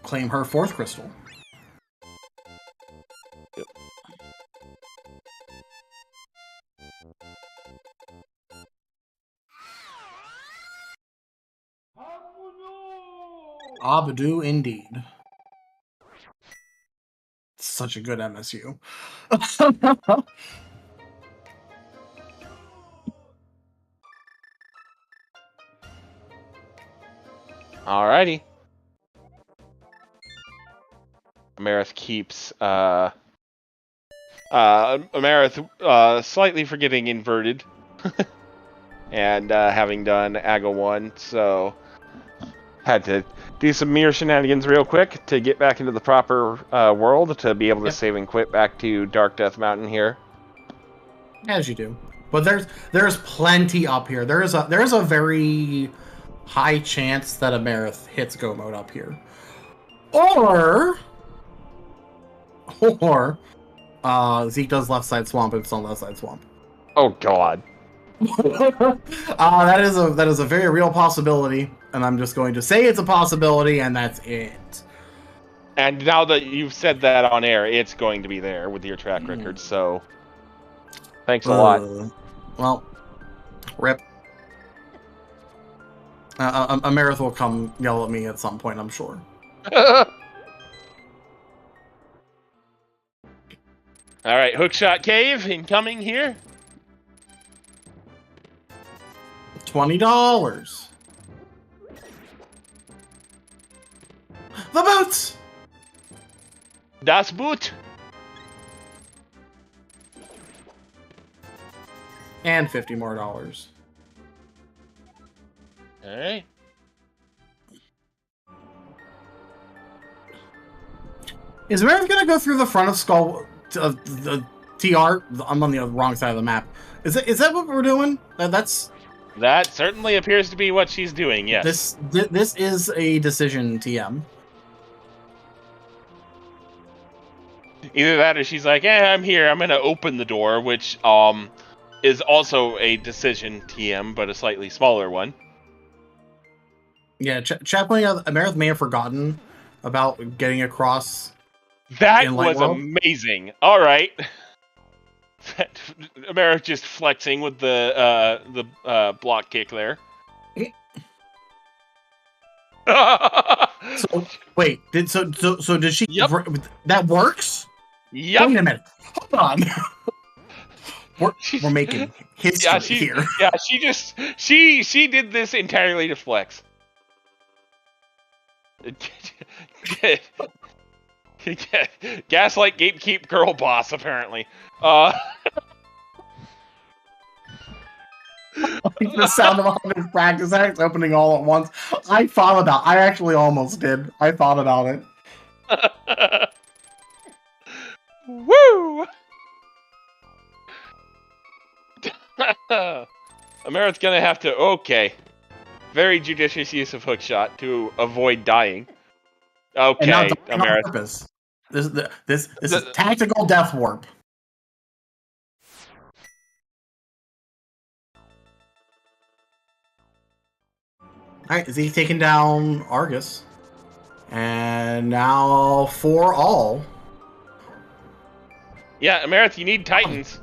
Claim her 4th crystal. Yep. Abadu indeed. Such a good MSU. Alrighty. Amarith keeps Amarith slightly forgetting inverted and having done Aga 1, so had to do some mirror shenanigans real quick to get back into the proper world to be able to save and quit back to Dark Death Mountain here. As you do. But there's plenty up here. There is a very high chance that Amarith hits go mode up here. Or Zeke does left side swamp and it's on left side swamp. Oh god. That is a very real possibility, and I'm just going to say it's a possibility, and that's it. And now that you've said that on air, it's going to be there with your track record, so thanks a lot. Well, rip. Amarith will come yell at me at some point, I'm sure. Alright, Hookshot Cave incoming here. $20. The boots! Das Boot! And $50 more. Alright. Is Amarith gonna go through the front of Skull... the TR? I'm on the wrong side of the map. Is that what we're doing? That certainly appears to be what she's doing, yes. This is a decision, TM. Either that or she's like, I'm here, I'm gonna open the door, which is also a decision TM, but a slightly smaller one. Yeah, Chaplain, Amarith may have forgotten about getting across. That was amazing. Alright. Amarith just flexing with the block kick there. So wait, did she? Yep. That works? Yep. Wait a minute. Hold on. We're making history here. Yeah, she did this entirely to flex. Gaslight gatekeep girl boss apparently. Like the sound of 100 practice acts opening all at once. I actually almost did. I thought about it. Woo! Amarith's gonna have to. Okay. Very judicious use of hookshot to avoid dying. Okay, And not dying on Amarith. purpose. This is tactical death warp. Alright, Zeke taking down Argus. And now for all. Yeah, Amarith, you need Titans.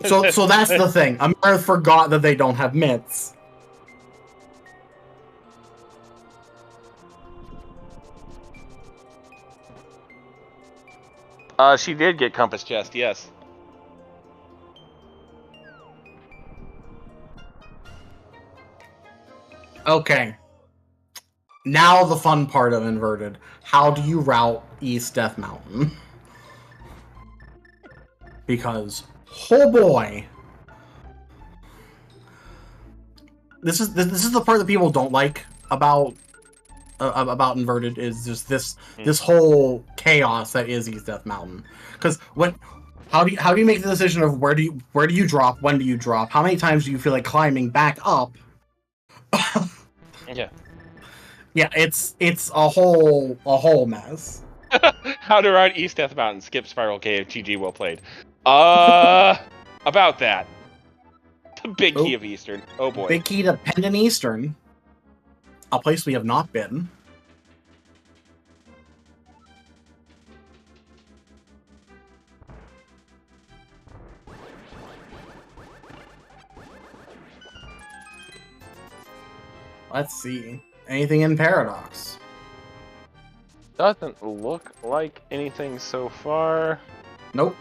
So that's the thing. Amarith forgot that they don't have mitts. She did get Compass Chest, yes. Okay. Now the fun part of Inverted. How do you route East Death Mountain? Because, oh boy. This is the part that people don't like about Inverted, is just this whole chaos that is East Death Mountain. Because how do you make the decision of where do you drop, when do you drop, how many times do you feel like climbing back up? Yeah. Yeah, it's a whole mess. How to ride East Death Mountain, skip Spiral Cave, GG, well played. About that. The big key of Eastern. Oh boy. Big key to Pendant Eastern. A place we have not been. Let's see. Anything in Paradox? Doesn't look like anything so far. Nope.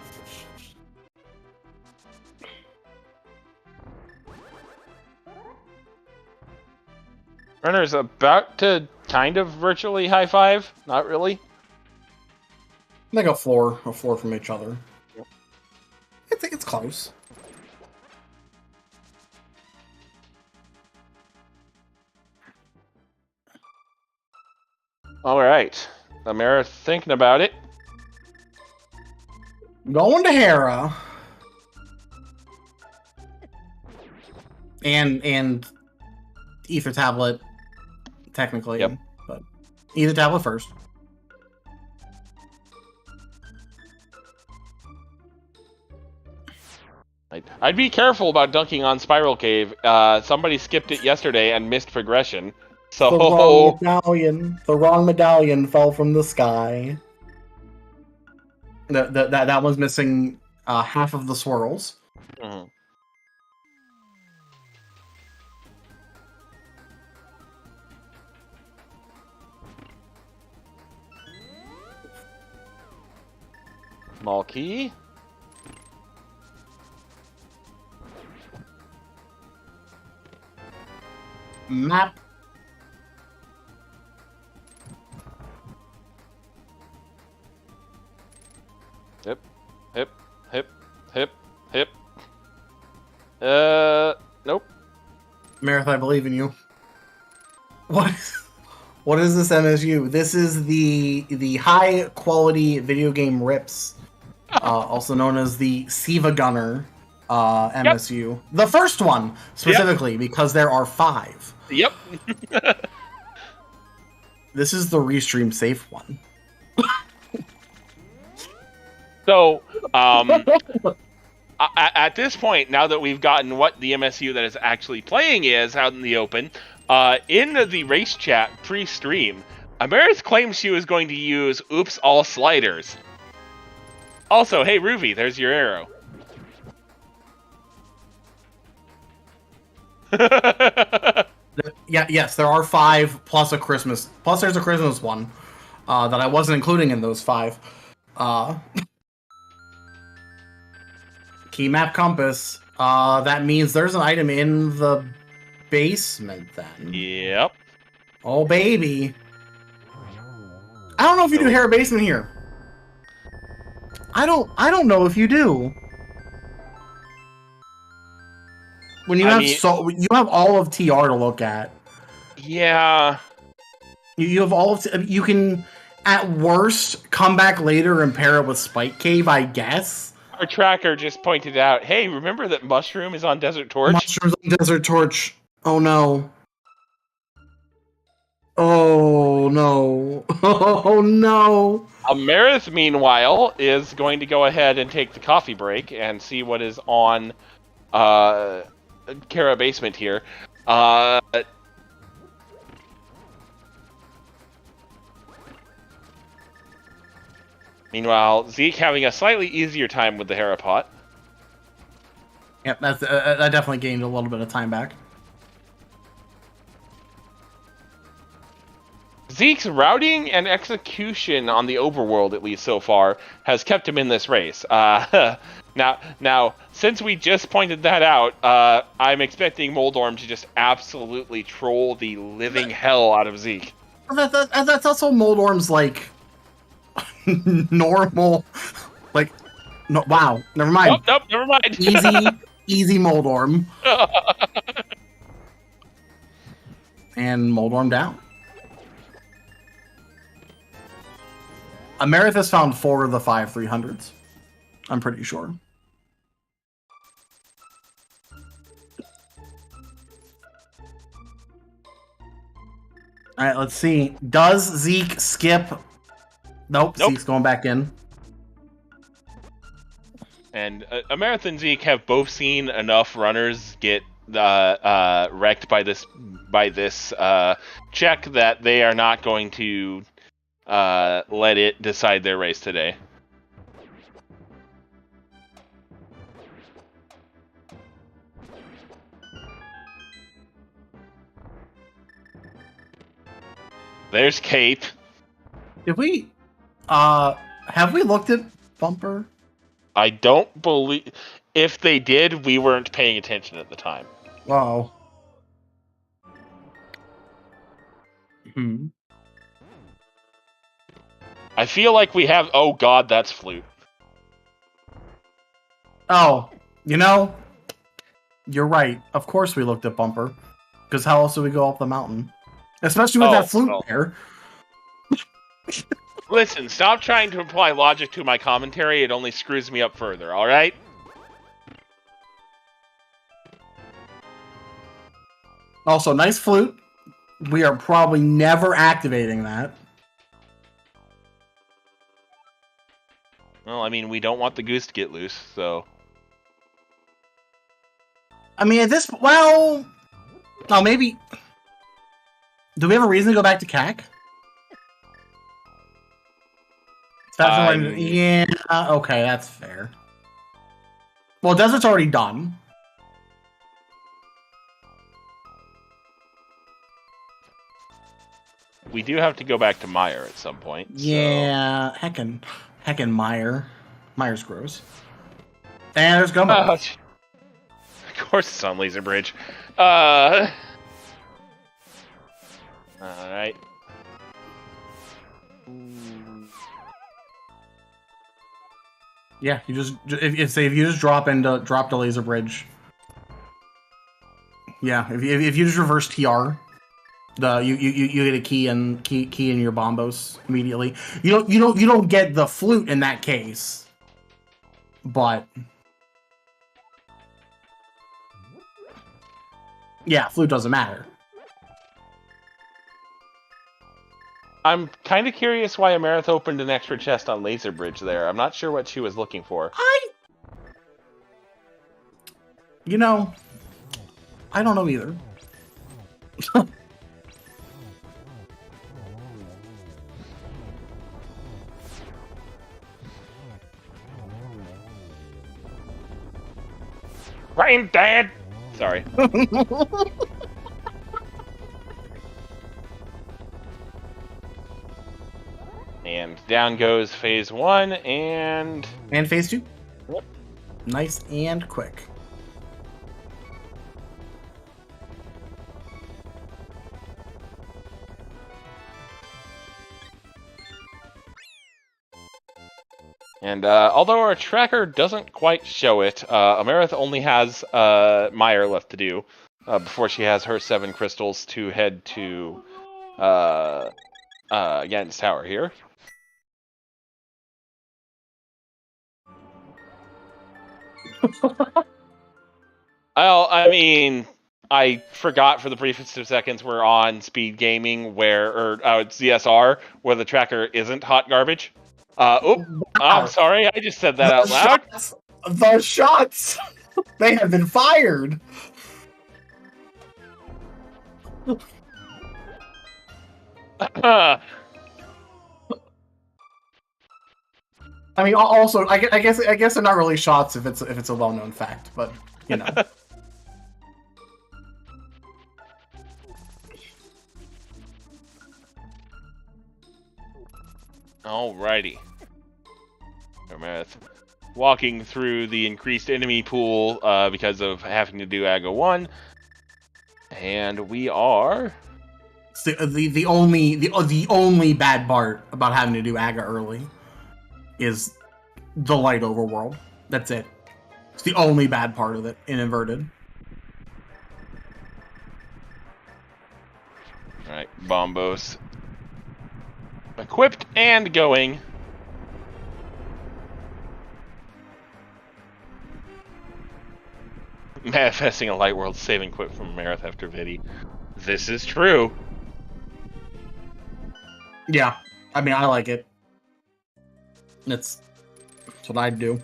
Runner's about to kind of virtually high five. Not really. Like a floor from each other. It's close. All right, Amarith thinking about it. Going to Hera. And Ether Tablet, technically. Yep. But Ether Tablet first. I'd be careful about dunking on Spiral Cave. Somebody skipped it yesterday and missed progression. So The wrong medallion fell from the sky. That one's missing half of the swirls. Mhm. Small key. Map. Hip. Nope. Marith, I believe in you. What is this MSU? This is the high quality video game rips, also known as the Siva Gunner MSU. Yep. The first one specifically, because there are 5. Yep. This is the restream safe one. So, at this point, now that we've gotten what the MSU that is actually playing is out in the open, in the race chat pre-stream, Amarith claims she was going to use Oops All Sliders. Also, hey Ruby, there's your arrow. Yes, there are 5 plus a Christmas. Plus, there's a Christmas one that I wasn't including in those 5. Key map compass. That means there's an item in the basement then. Yep. Oh baby. I don't know if you do Hera basement here. I don't know if you do. When you you have all of TR to look at. Yeah. You have all of you can at worst come back later and pair it with Spike Cave, I guess. Our tracker just pointed out, hey, remember that Mushroom is on Desert Torch? Mushroom's on Desert Torch. Oh no. Oh no. Oh no. Amarith, meanwhile, is going to go ahead and take the coffee break and see what is on Kara Basement here. Meanwhile, Zeke having a slightly easier time with the Harapot. Yep, that definitely gained a little bit of time back. Zeke's routing and execution on the overworld, at least so far, has kept him in this race. Now, since we just pointed that out, I'm expecting Moldorm to just absolutely troll the living hell out of Zeke. That's also Moldorm's, like, normal, like, no, wow, never mind. Nope, never mind. Easy Moldorm. And Moldorm down. Amarith has found 4 of the 5 300s. I'm pretty sure. Alright, let's see. Does Zeke skip? Nope. Zeke's going back in. And Amarith and Zeke have both seen enough runners get wrecked by this check that they are not going to let it decide their race today. There's Kate. Did we have we looked at Bumper? I don't believe, if they did, we weren't paying attention at the time. Wow. I feel like we have. Oh God, that's Flute. Oh, you know, you're right. Of course we looked at Bumper, because how else do we go up the mountain? Especially with that Flute there. Listen, stop trying to apply logic to my commentary. It only screws me up further. All right. Also, nice Flute. We are probably never activating that. Well, I mean, we don't want the goose to get loose, so... I mean, at this... Well... Oh, maybe... Do we have a reason to go back to CAC? Yeah, okay, that's fair. Well, Desert's already done. We do have to go back to Meyer at some point. Yeah, so. Heckin' Meyer. Meyer's gross. And there's Gumbo. Of course it's on Laser Bridge. Alright. Yeah, you just if you just drop to Laser Bridge. Yeah, if you just reverse TR, you get a key in your bombos immediately. You don't get the Flute in that case, but yeah, Flute doesn't matter. I'm kind of curious why Amarith opened an extra chest on Laser Bridge there. I'm not sure what she was looking for. You know, I don't know either. Brain dead! Sorry. And down goes phase 1 and phase 2. Yep. Nice and quick. And although our tracker doesn't quite show it, Amarith only has Meyer left to do before she has her 7 crystals to head to Gan's Tower here. Well, I mean, I forgot for the briefest of seconds we're on speed gaming or ZSR, where the tracker isn't hot garbage. I'm sorry, I just said that out loud. The shots! They have been fired! I mean, also, I guess they're not really shots if it's a well-known fact, but you know. Alrighty. Amarith walking through the increased enemy pool because of having to do AGA 1. And we are... It's the only bad part about having to do AGA early is the light overworld. That's it. It's the only bad part of it in Inverted. Alright, Bombos. Equipped and going. Manifesting a light world saving quip from Amarith after Vidi. This is true. Yeah, I mean, I like it. That's what I'd do.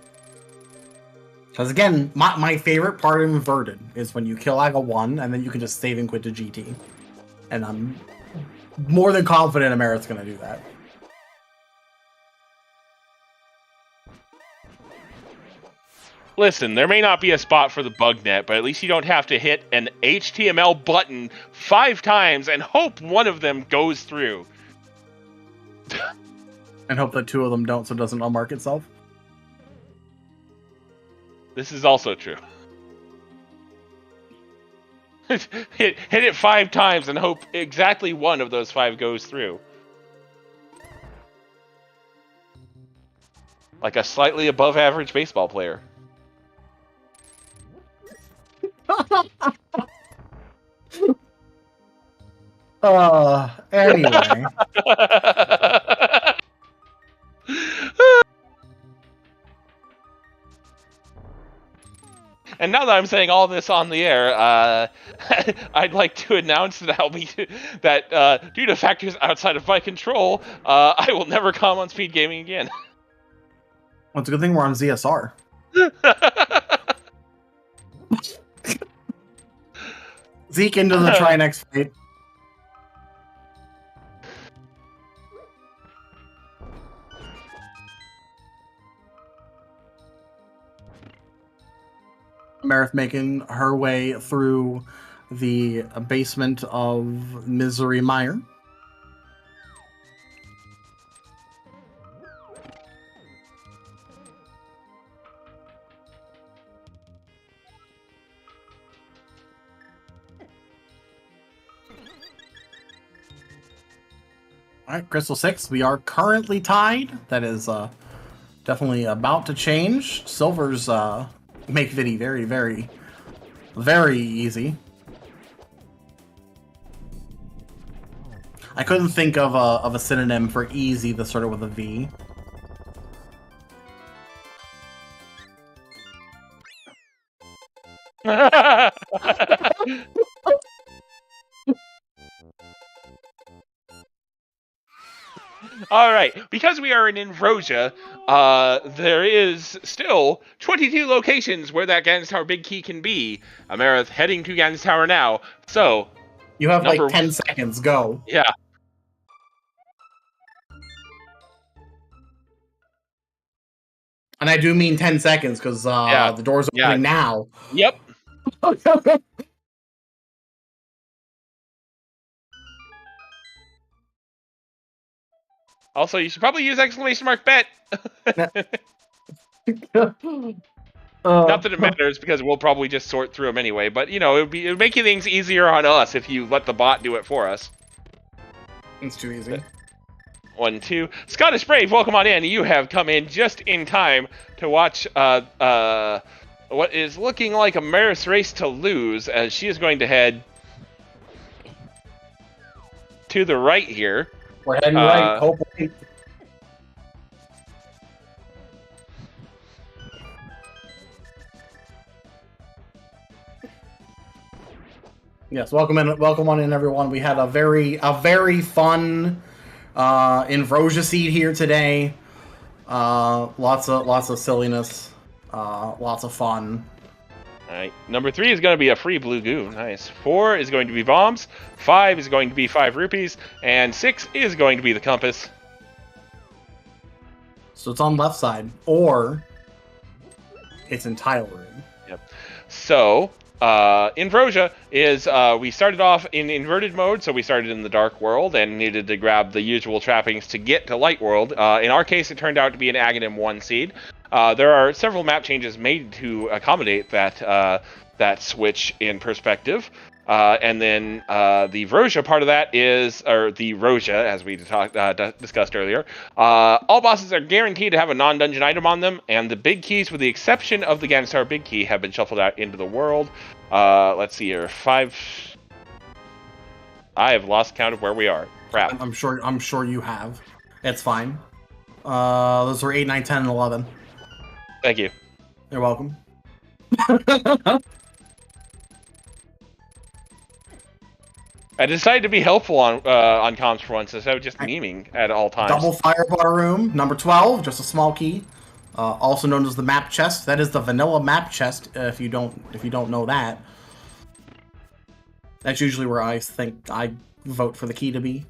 Because again, my favorite part of Inverted is when you kill AGA 1 and then you can just save and quit to GT. And I'm more than confident Amarith's going to do that. Listen, there may not be a spot for the bug net, but at least you don't have to hit an HTML button 5 times and hope one of them goes through. And hope that 2 of them don't, so it doesn't unmark itself. This is also true. hit it 5 times and hope exactly one of those 5 goes through. Like a slightly above average baseball player. Anyway. And now that I'm saying all this on the air, I'd like to announce that due to factors outside of my control, I will never come on Speed Gaming again. Well, it's a good thing we're on ZSR. Zeke into the try next fight. Amarith making her way through the basement of Misery Mire. Alright, Crystal 6, we are currently tied. That is definitely about to change. Silver's make Vidi very, very, very easy. I couldn't think of a synonym for easy that started with a V. All right, because we are in Inversia, there is still 22 locations where that Gan's Tower big key can be. Amarith heading to Gan's Tower now, so... You have like 10 seconds, go. Yeah. And I do mean 10 seconds, because the door's opening now. Yep. Also, you should probably use exclamation mark bet. Not that it matters, because we'll probably just sort through them anyway. But you know, it would make things easier on us if you let the bot do it for us. It's too easy. 1, 2. Scottish Brave, welcome on in. You have come in just in time to watch what is looking like a Amarith's race to lose, as she is going to head to the right here. We're heading right, hopefully. Yes, welcome on in, everyone. We had a very fun Invosia seed here today. Lots of silliness, lots of fun. All right, number 3 is going to be a free blue goo. Nice. 4 is going to be bombs. 5 is going to be 5 rupees, and 6 is going to be the compass. So it's on left side, or it's in tile room. Yep. So. Invosia is, we started off in inverted mode, so we started in the dark world and needed to grab the usual trappings to get to light world. In our case, it turned out to be an Aghanim 1 seed. There are several map changes made to accommodate that switch in perspective. And then the Rosia part of that is, or the Rosia, as we discussed earlier, all bosses are guaranteed to have a non-dungeon item on them, and the big keys, with the exception of the Ganstar big key, have been shuffled out into the world. Let's see here, 5. I have lost count of where we are. Crap. I'm sure you have. It's fine. Those were 8, 9, 10, and 11. Thank you. You're welcome. I decided to be helpful on comms for once, instead of just memeing at all times. Double firebar room, number 12, just a small key, also known as the map chest. That is the vanilla map chest. If you don't know that, that's usually where I think I vote for the key to be.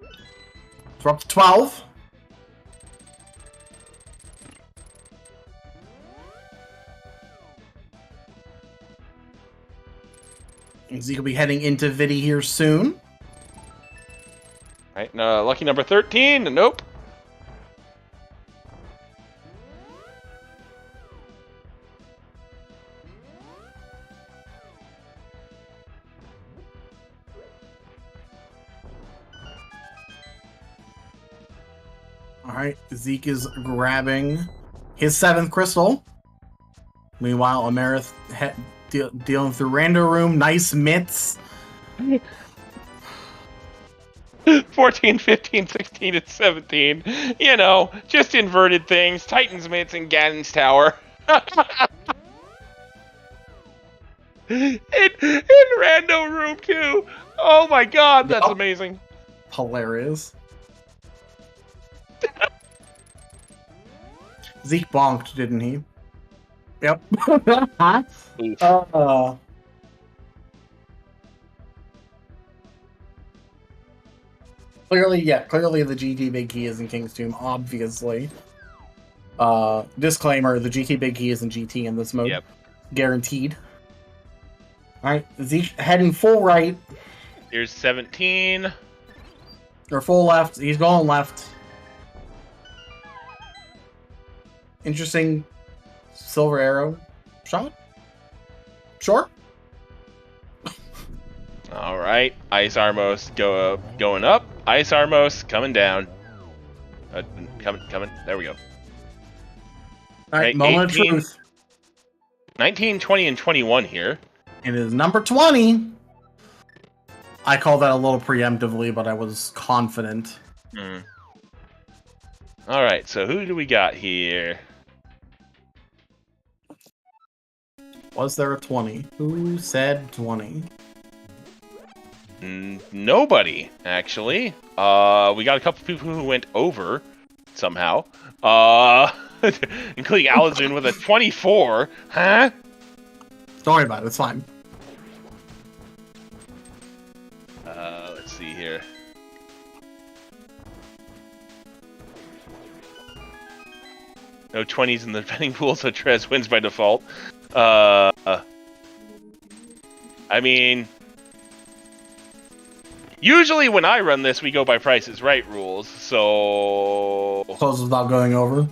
So we're up to 12. Zeke will be heading into Vidi here soon. Right, lucky number 13, nope. Alright, Zeke is grabbing his 7th crystal. Meanwhile, Amarith dealing through rando room. Nice mitts. 14, 15, 16, and 17. You know, just inverted things. Titan's mitts and Ganon's tower. in rando room too. Oh my god, that's amazing. Hilarious. Zeke bonked, didn't he? Yep. Clearly the GT Big Key is in King's Tomb, obviously. Disclaimer, the GT Big Key isn't GT in this mode. Yep. Guaranteed. Alright, Zeke heading full right. Here's 17. Or full left. He's going left. Interesting silver arrow shot. Sure. All right, Ice Armos going up. Ice Armos coming down. Coming. There we go. All right, moment 18, of truth. 19, 20, and 21 here. It is number 20. I called that a little preemptively, but I was confident. All right, so who do we got here? Was there a 20? Who said 20? Nobody, actually. We got a couple people who went over somehow. Including Alazun with a 24. Huh? Don't worry about it, it's fine. Let's see here. No 20s in the betting pool, so Trez wins by default. I mean, usually when I run this, we go by Price is Right rules. So Close without going over.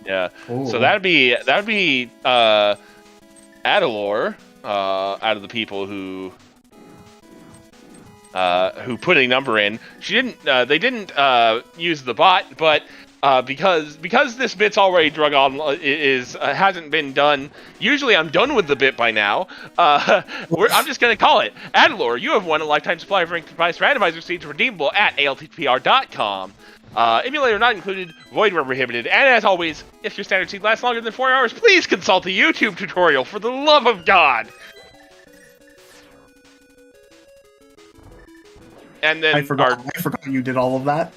yeah. Ooh. So that'd be Adalor, out of the people who who put a number in. She didn't. They didn't use the bot, but because this bit's already drug on, hasn't been done. Usually, I'm done with the bit by now. I'm just gonna call it. Adalor, you have won a lifetime supply of ranked price randomizer seeds redeemable at ALttPR.com. Emulator not included, void where prohibited, and as always, if your standard seed lasts longer than 4 hours, please consult a YouTube tutorial, for the love of God! And then I forgot you did all of that.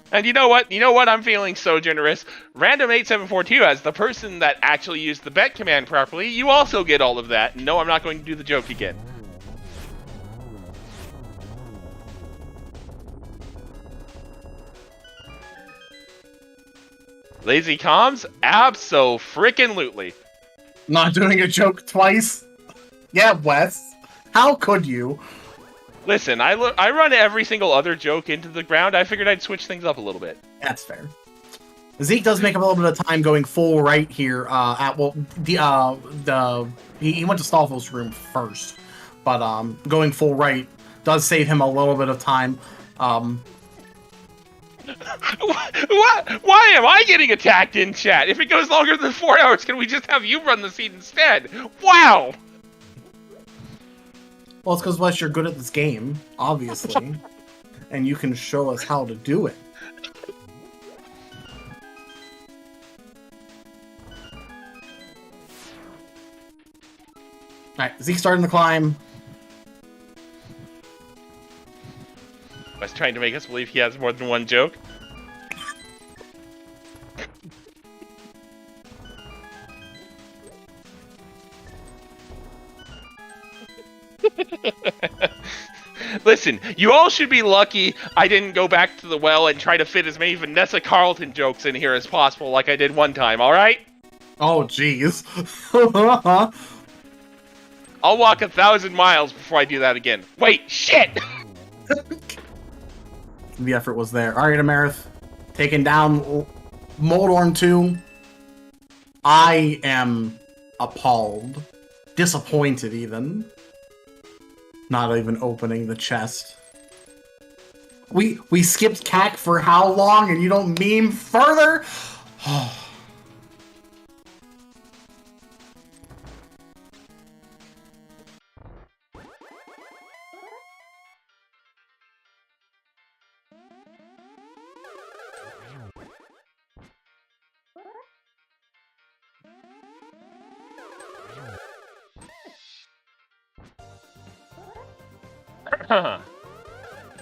And you know what? I'm feeling so generous. Random8742, as the person that actually used the bet command properly, you also get all of that. No, I'm not going to do the joke again. Lazy comms? Abso-frickin-lutely. Not doing a joke twice? Yeah, Wes. How could you? Listen, I run every single other joke into the ground. I figured I'd switch things up a little bit. That's fair. Zeke does make a little bit of time going full right here. He went to Stolfo's room first, but going full right does save him a little bit of time. Why am I getting attacked in chat? If it goes longer than 4 hours, can we just have you run the seed instead? Wow! Well, it's because, Wes, you're good at this game, obviously. And you can show us how to do it. Alright, Zeke's starting to climb. Wes trying to make us believe he has more than one joke. Listen, you all should be lucky I didn't go back to the well and try to fit as many Vanessa Carlton jokes in here as possible like I did one time, alright? Oh, jeez. I'll walk 1,000 miles before I do that again. Wait, shit! The effort was there. Alright, Amarith. Taking down Moldorm 2. I am appalled. Disappointed, even. Not even opening the chest. We skipped CAC for how long and you don't meme further?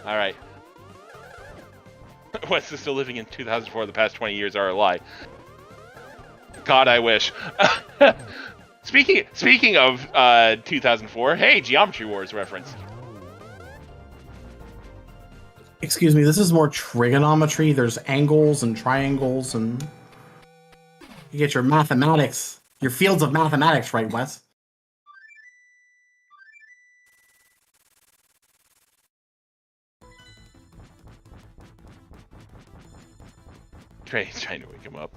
Alright. Wes is still living in 2004. The past 20 years are a lie. God, I wish. Speaking of 2004, hey, Geometry Wars reference. Excuse me, this is more trigonometry. There's angles and triangles and... You get your mathematics, your fields of mathematics right, Wes. Trey's trying to wake him up.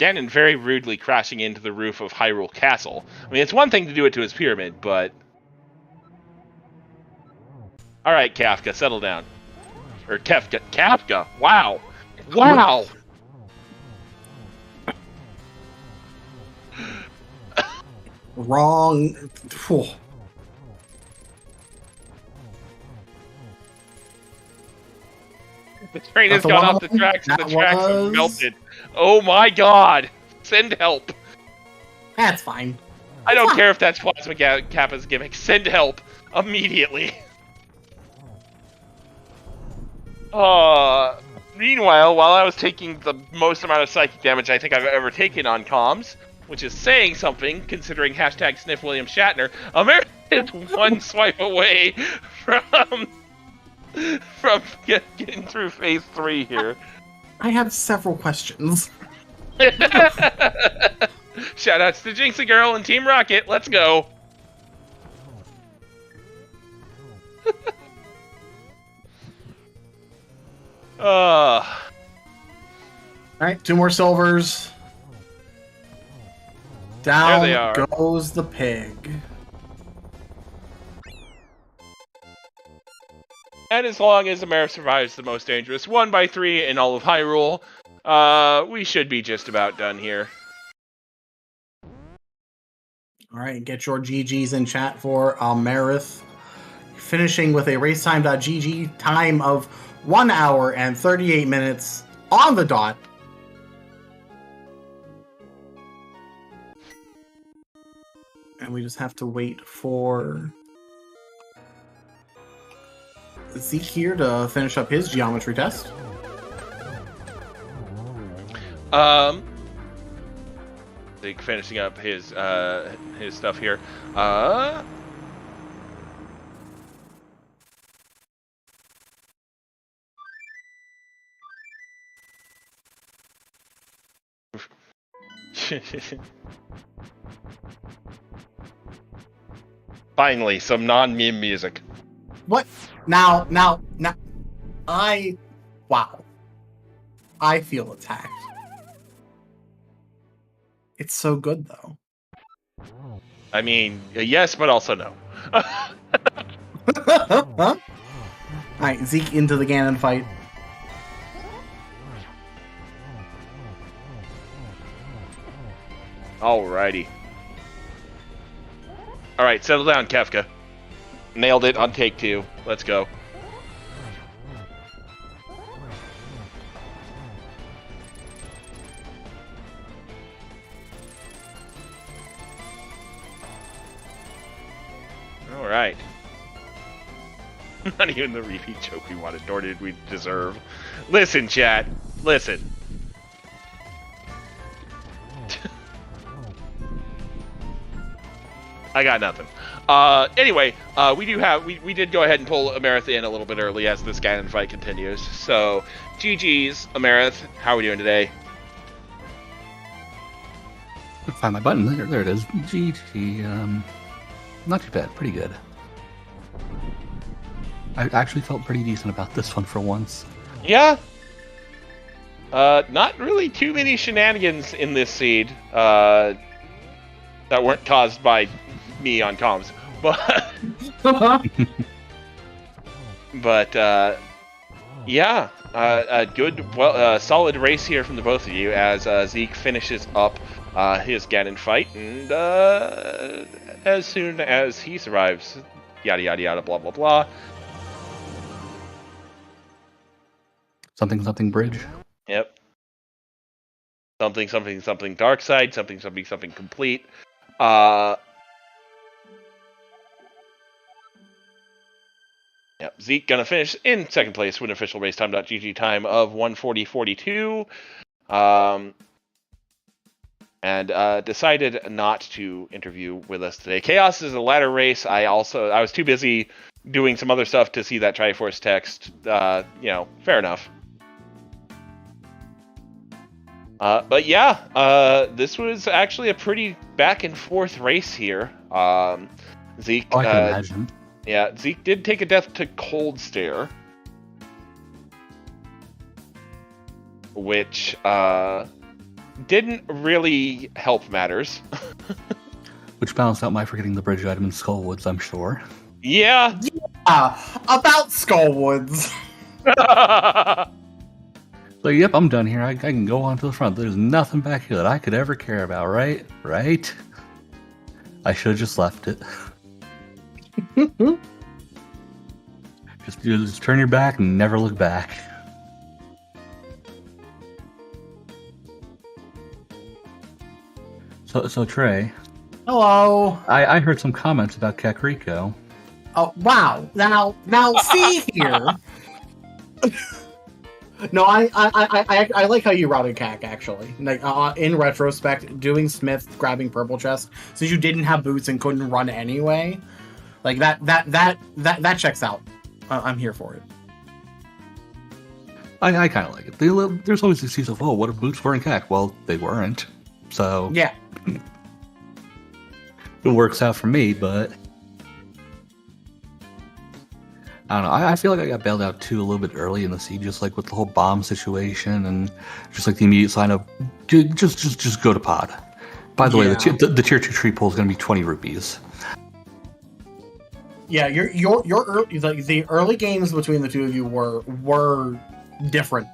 Ganon very rudely crashing into the roof of Hyrule Castle. I mean, it's one thing to do it to his pyramid, but... Alright, Kafka, settle down. Or Kafka, wow! Wow! Wrong. Whew. The train has gone off the tracks and the tracks have melted. Oh my god! Send help! That's fine. I don't care if that's Plasma Kappa's gimmick. Send help! Immediately! Meanwhile, while I was taking the most amount of psychic damage I think I've ever taken on comms, which is saying something, considering hashtag sniff William Shatner, America is one swipe away from getting through phase 3 here. I have several questions. Shoutouts to Jinxie Girl and Team Rocket, let's go! All right, 2 more silvers. Down There they are. goes the pig. And as long as Amarith survives the most dangerous 1x3 in all of Hyrule, we should be just about done here. All right, get your GGs in chat for Amarith. Finishing with a racetime.gg time of 1 hour and 38 minutes on the dot. And we just have to wait for Zeke here to finish up his geometry test. Zeke finishing up his stuff here. Finally, some non-meme music. What? Now, wow. I feel attacked. It's so good, though. I mean, yes, but also no. Alright, Zeke into the Ganon fight. Alrighty. Alright, settle down, Kefka. Nailed it on take 2. Let's go. Alright. Not even the repeat joke we wanted, nor did we deserve. Listen, chat. Listen. I got nothing. Anyway, we did go ahead and pull Amarith in a little bit early as this Ganon fight continues. So, GG's, Amarith. How are we doing today? Find my button. There it is. GG. Not too bad. Pretty good. I actually felt pretty decent about this one for once. Yeah. Not really too many shenanigans in this seed. That weren't caused by me on comms, but yeah, a good, solid race here from the both of you as Zeke finishes up his Ganon fight, and as soon as he survives, yada yada yada, blah blah blah. Something bridge. Yep. Something dark side. Something complete. Yep, Zeke gonna finish in second place with an official racetime.gg time of 1:40:42. And decided not to interview with us today. Chaos is a ladder race. I was too busy doing some other stuff to see that Triforce text. Fair enough. But yeah, this was actually a pretty back and forth race here. Zeke. I can imagine. Yeah, Zeke did take a death to Cold Stare, which didn't really help matters. Which balanced out my forgetting the bridge item in Skullwoods, I'm sure. Yeah. About Skullwoods. So, yep, I'm done here. I can go on to the front. There's nothing back here that I could ever care about, right? Right? I should have just left it. just turn your back and never look back. So Trey. Hello. I heard some comments about Kakariko. Oh wow! Now see here. No, I like how you routed Kak actually. Like in retrospect, doing Smith grabbing purple chest since you didn't have boots and couldn't run anyway. Like that checks out. I'm here for it. I kind of like it. There's always this excuse of, oh, what if boots were in Kak? Well, they weren't. So yeah, it works out for me. But I don't know. I feel like I got bailed out too a little bit early in the siege, just like with the whole bomb situation and just like the immediate sign of just go to pod. By the way, the tier 2 tree pool is going to be 20 rupees. Yeah, your early, the early games between the two of you were different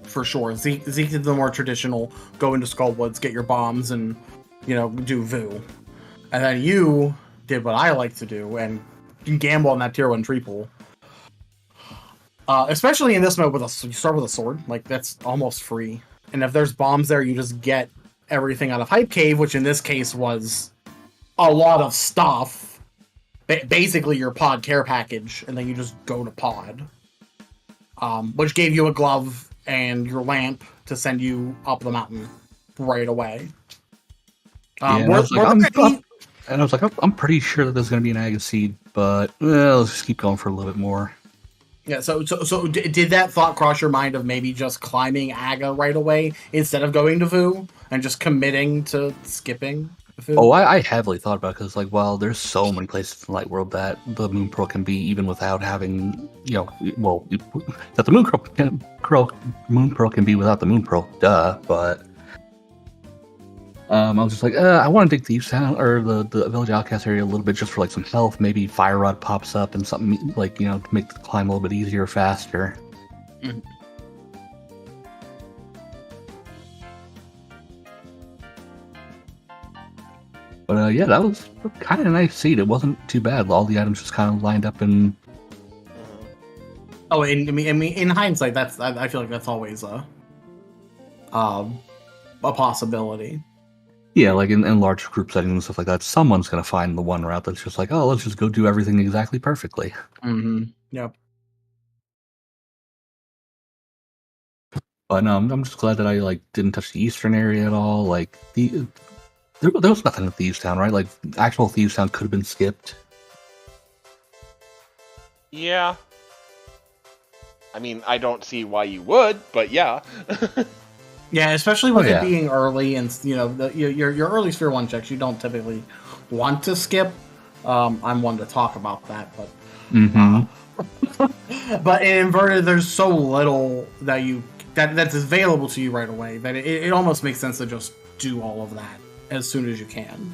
for sure. Zeke did the more traditional, go into Skullwoods, get your bombs, and do VOO, and then you did what I like to do and gamble on that tier 1 tree pool. Especially in this mode, you start with a sword, like that's almost free, and if there's bombs there, you just get everything out of Hype Cave, which in this case was a lot of stuff. Basically your pod care package, and then you just go to pod, which gave you a glove and your lamp to send you up the mountain right away. And I was like, I'm pretty sure that there's going to be an Aga Seed, but let's just keep going for a little bit more. Yeah, so did that thought cross your mind of maybe just climbing Aga right away instead of going to VOO and just committing to skipping VOO? Oh, I heavily thought about it because, like, well, there's so many places in Light World that the Moon Pearl can be even without having, that the Moon Pearl can be without the Moon Pearl, duh, but I was just like, I want to dig Thieves Town or the Village Outcast area a little bit just for like some health. Maybe Fire Rod pops up and something like, to make the climb a little bit easier, faster. Mm-hmm. But yeah, that was kind of a nice seed. It wasn't too bad. All the items just kind of lined up and. Oh, and I mean, in hindsight, I feel like that's always a possibility. Yeah, like in large group settings and stuff like that, someone's going to find the one route that's just like, oh, let's just go do everything exactly perfectly. Mm-hmm. Yep. But I'm just glad that I didn't touch the eastern area at all. Like there was nothing in Thieves Town, right? Like actual Thieves Town could have been skipped. Yeah. I mean, I don't see why you would, but yeah. Yeah, especially with it being early and your early Sphere 1 checks, you don't typically want to skip. I'm one to talk about that, but but in Inverted, there's so little that's available to you right away that it almost makes sense to just do all of that as soon as you can.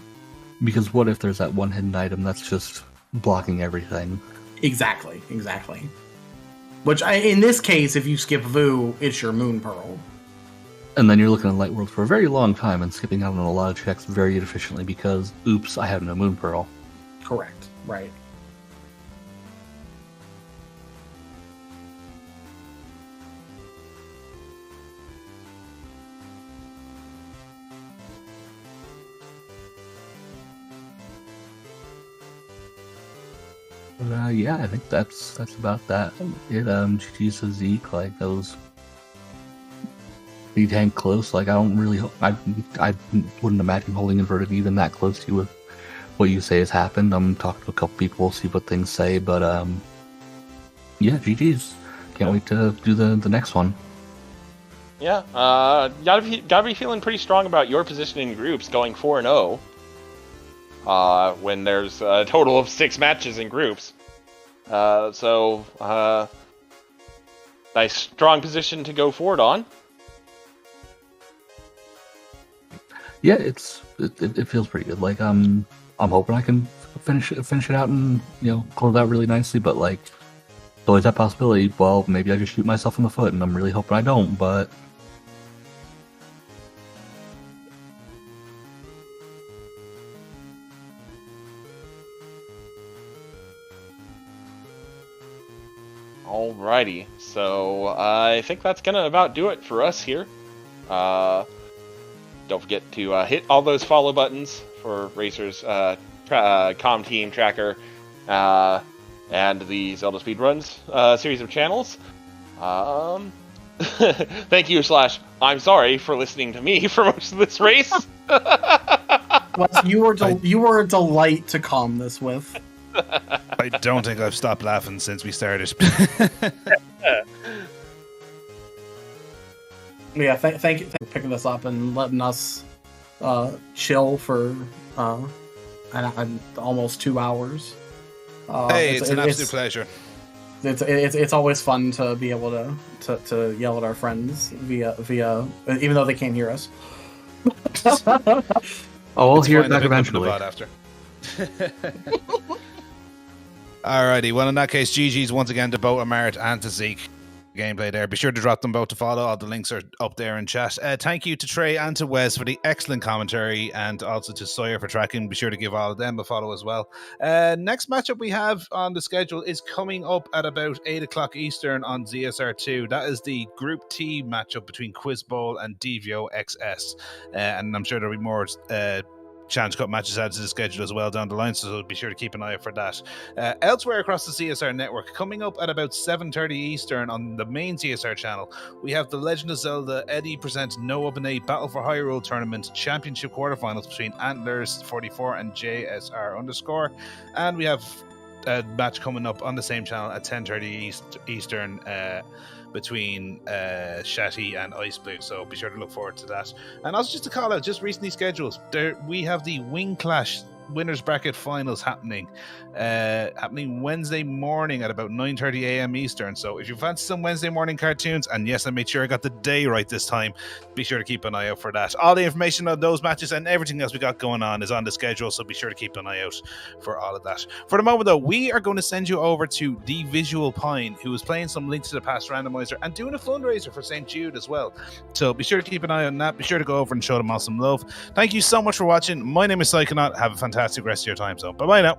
Because what if there's that one hidden item that's just blocking everything? Exactly. Which in this case, if you skip VOO, it's your Moon Pearl. And then you're looking at Light World for a very long time and skipping out on a lot of checks very inefficiently because, oops, I have no Moon Pearl. Correct. Right. Yeah, I think that's about that. GG's to Zeke, like those. Be dang close. Like I wouldn't imagine holding Inverted even that close to what you say has happened. I'm talking to a couple people, see what things say, but yeah, GG's. Can't wait to do the next one. Yeah, gotta be feeling pretty strong about your position in groups, going 4-0. When there's a total of 6 matches in groups. So nice strong position to go forward on. Yeah, it feels pretty good. Like I'm hoping I can finish it out and close out really nicely. But like, there's always that possibility. Well, maybe I just shoot myself in the foot, and I'm really hoping I don't. But Alrighty, so I think that's gonna about do it for us here. Don't forget to hit all those follow buttons for Racer's comm team tracker and the Zelda Speedruns series of channels. Thank you / I'm sorry for listening to me for most of this race. You were a delight to calm this with. I don't think I've stopped laughing since we started. Yeah, thank you for picking this up and letting us chill for almost 2 hours. Hey, it's an absolute pleasure. it's always fun to be able to yell at our friends via even though they can't hear us. Oh, we'll It's hear fine, it back they'll pick up eventually. the pod after. Alrighty, well in that case, GG's once again to both Amarith and to Zeke. Gameplay there. Be sure to drop them both to follow. All the links are up there in chat. Thank you to Trey and to Wes for the excellent commentary, and also to Sawyer for tracking. Be sure to give all of them a follow as well. Next matchup we have on the schedule is coming up at about 8 o'clock Eastern on ZSR2. That is the Group T matchup between Quiz Bowl and DVO XS. And I'm sure there'll be more Challenge Cup matches added to the schedule as well down the line, so be sure to keep an eye out for that. Elsewhere across the CSR network, coming up at about 7:30 Eastern on the main CSR channel, we have the Legend of Zelda Eddie presents No Open 8 Battle for Hyrule Tournament Championship quarterfinals between Antlers 44 and JSR_, and we have a match coming up on the same channel at 10:30 Eastern between Shatty and Ice Blue, so be sure to look forward to that. And also just to call out, just recently scheduled, we have the Wing Clash winners bracket finals happening Wednesday morning at about 9:30 a.m. Eastern. So if you fancy some Wednesday morning cartoons, and yes, I made sure I got the day right this time, be sure to keep an eye out for that. All the information on those matches and everything else we got going on is on the schedule, so be sure to keep an eye out for all of that. For the moment though, we are going to send you over to The Visual Pine, who is playing some Link to the Past randomizer and doing a fundraiser for St. Jude as well. So be sure to keep an eye on that. Be sure to go over and show them all some love. Thank you so much for watching. My name is Psychonaut. Have a fantastic rest of your time zone. Bye bye now.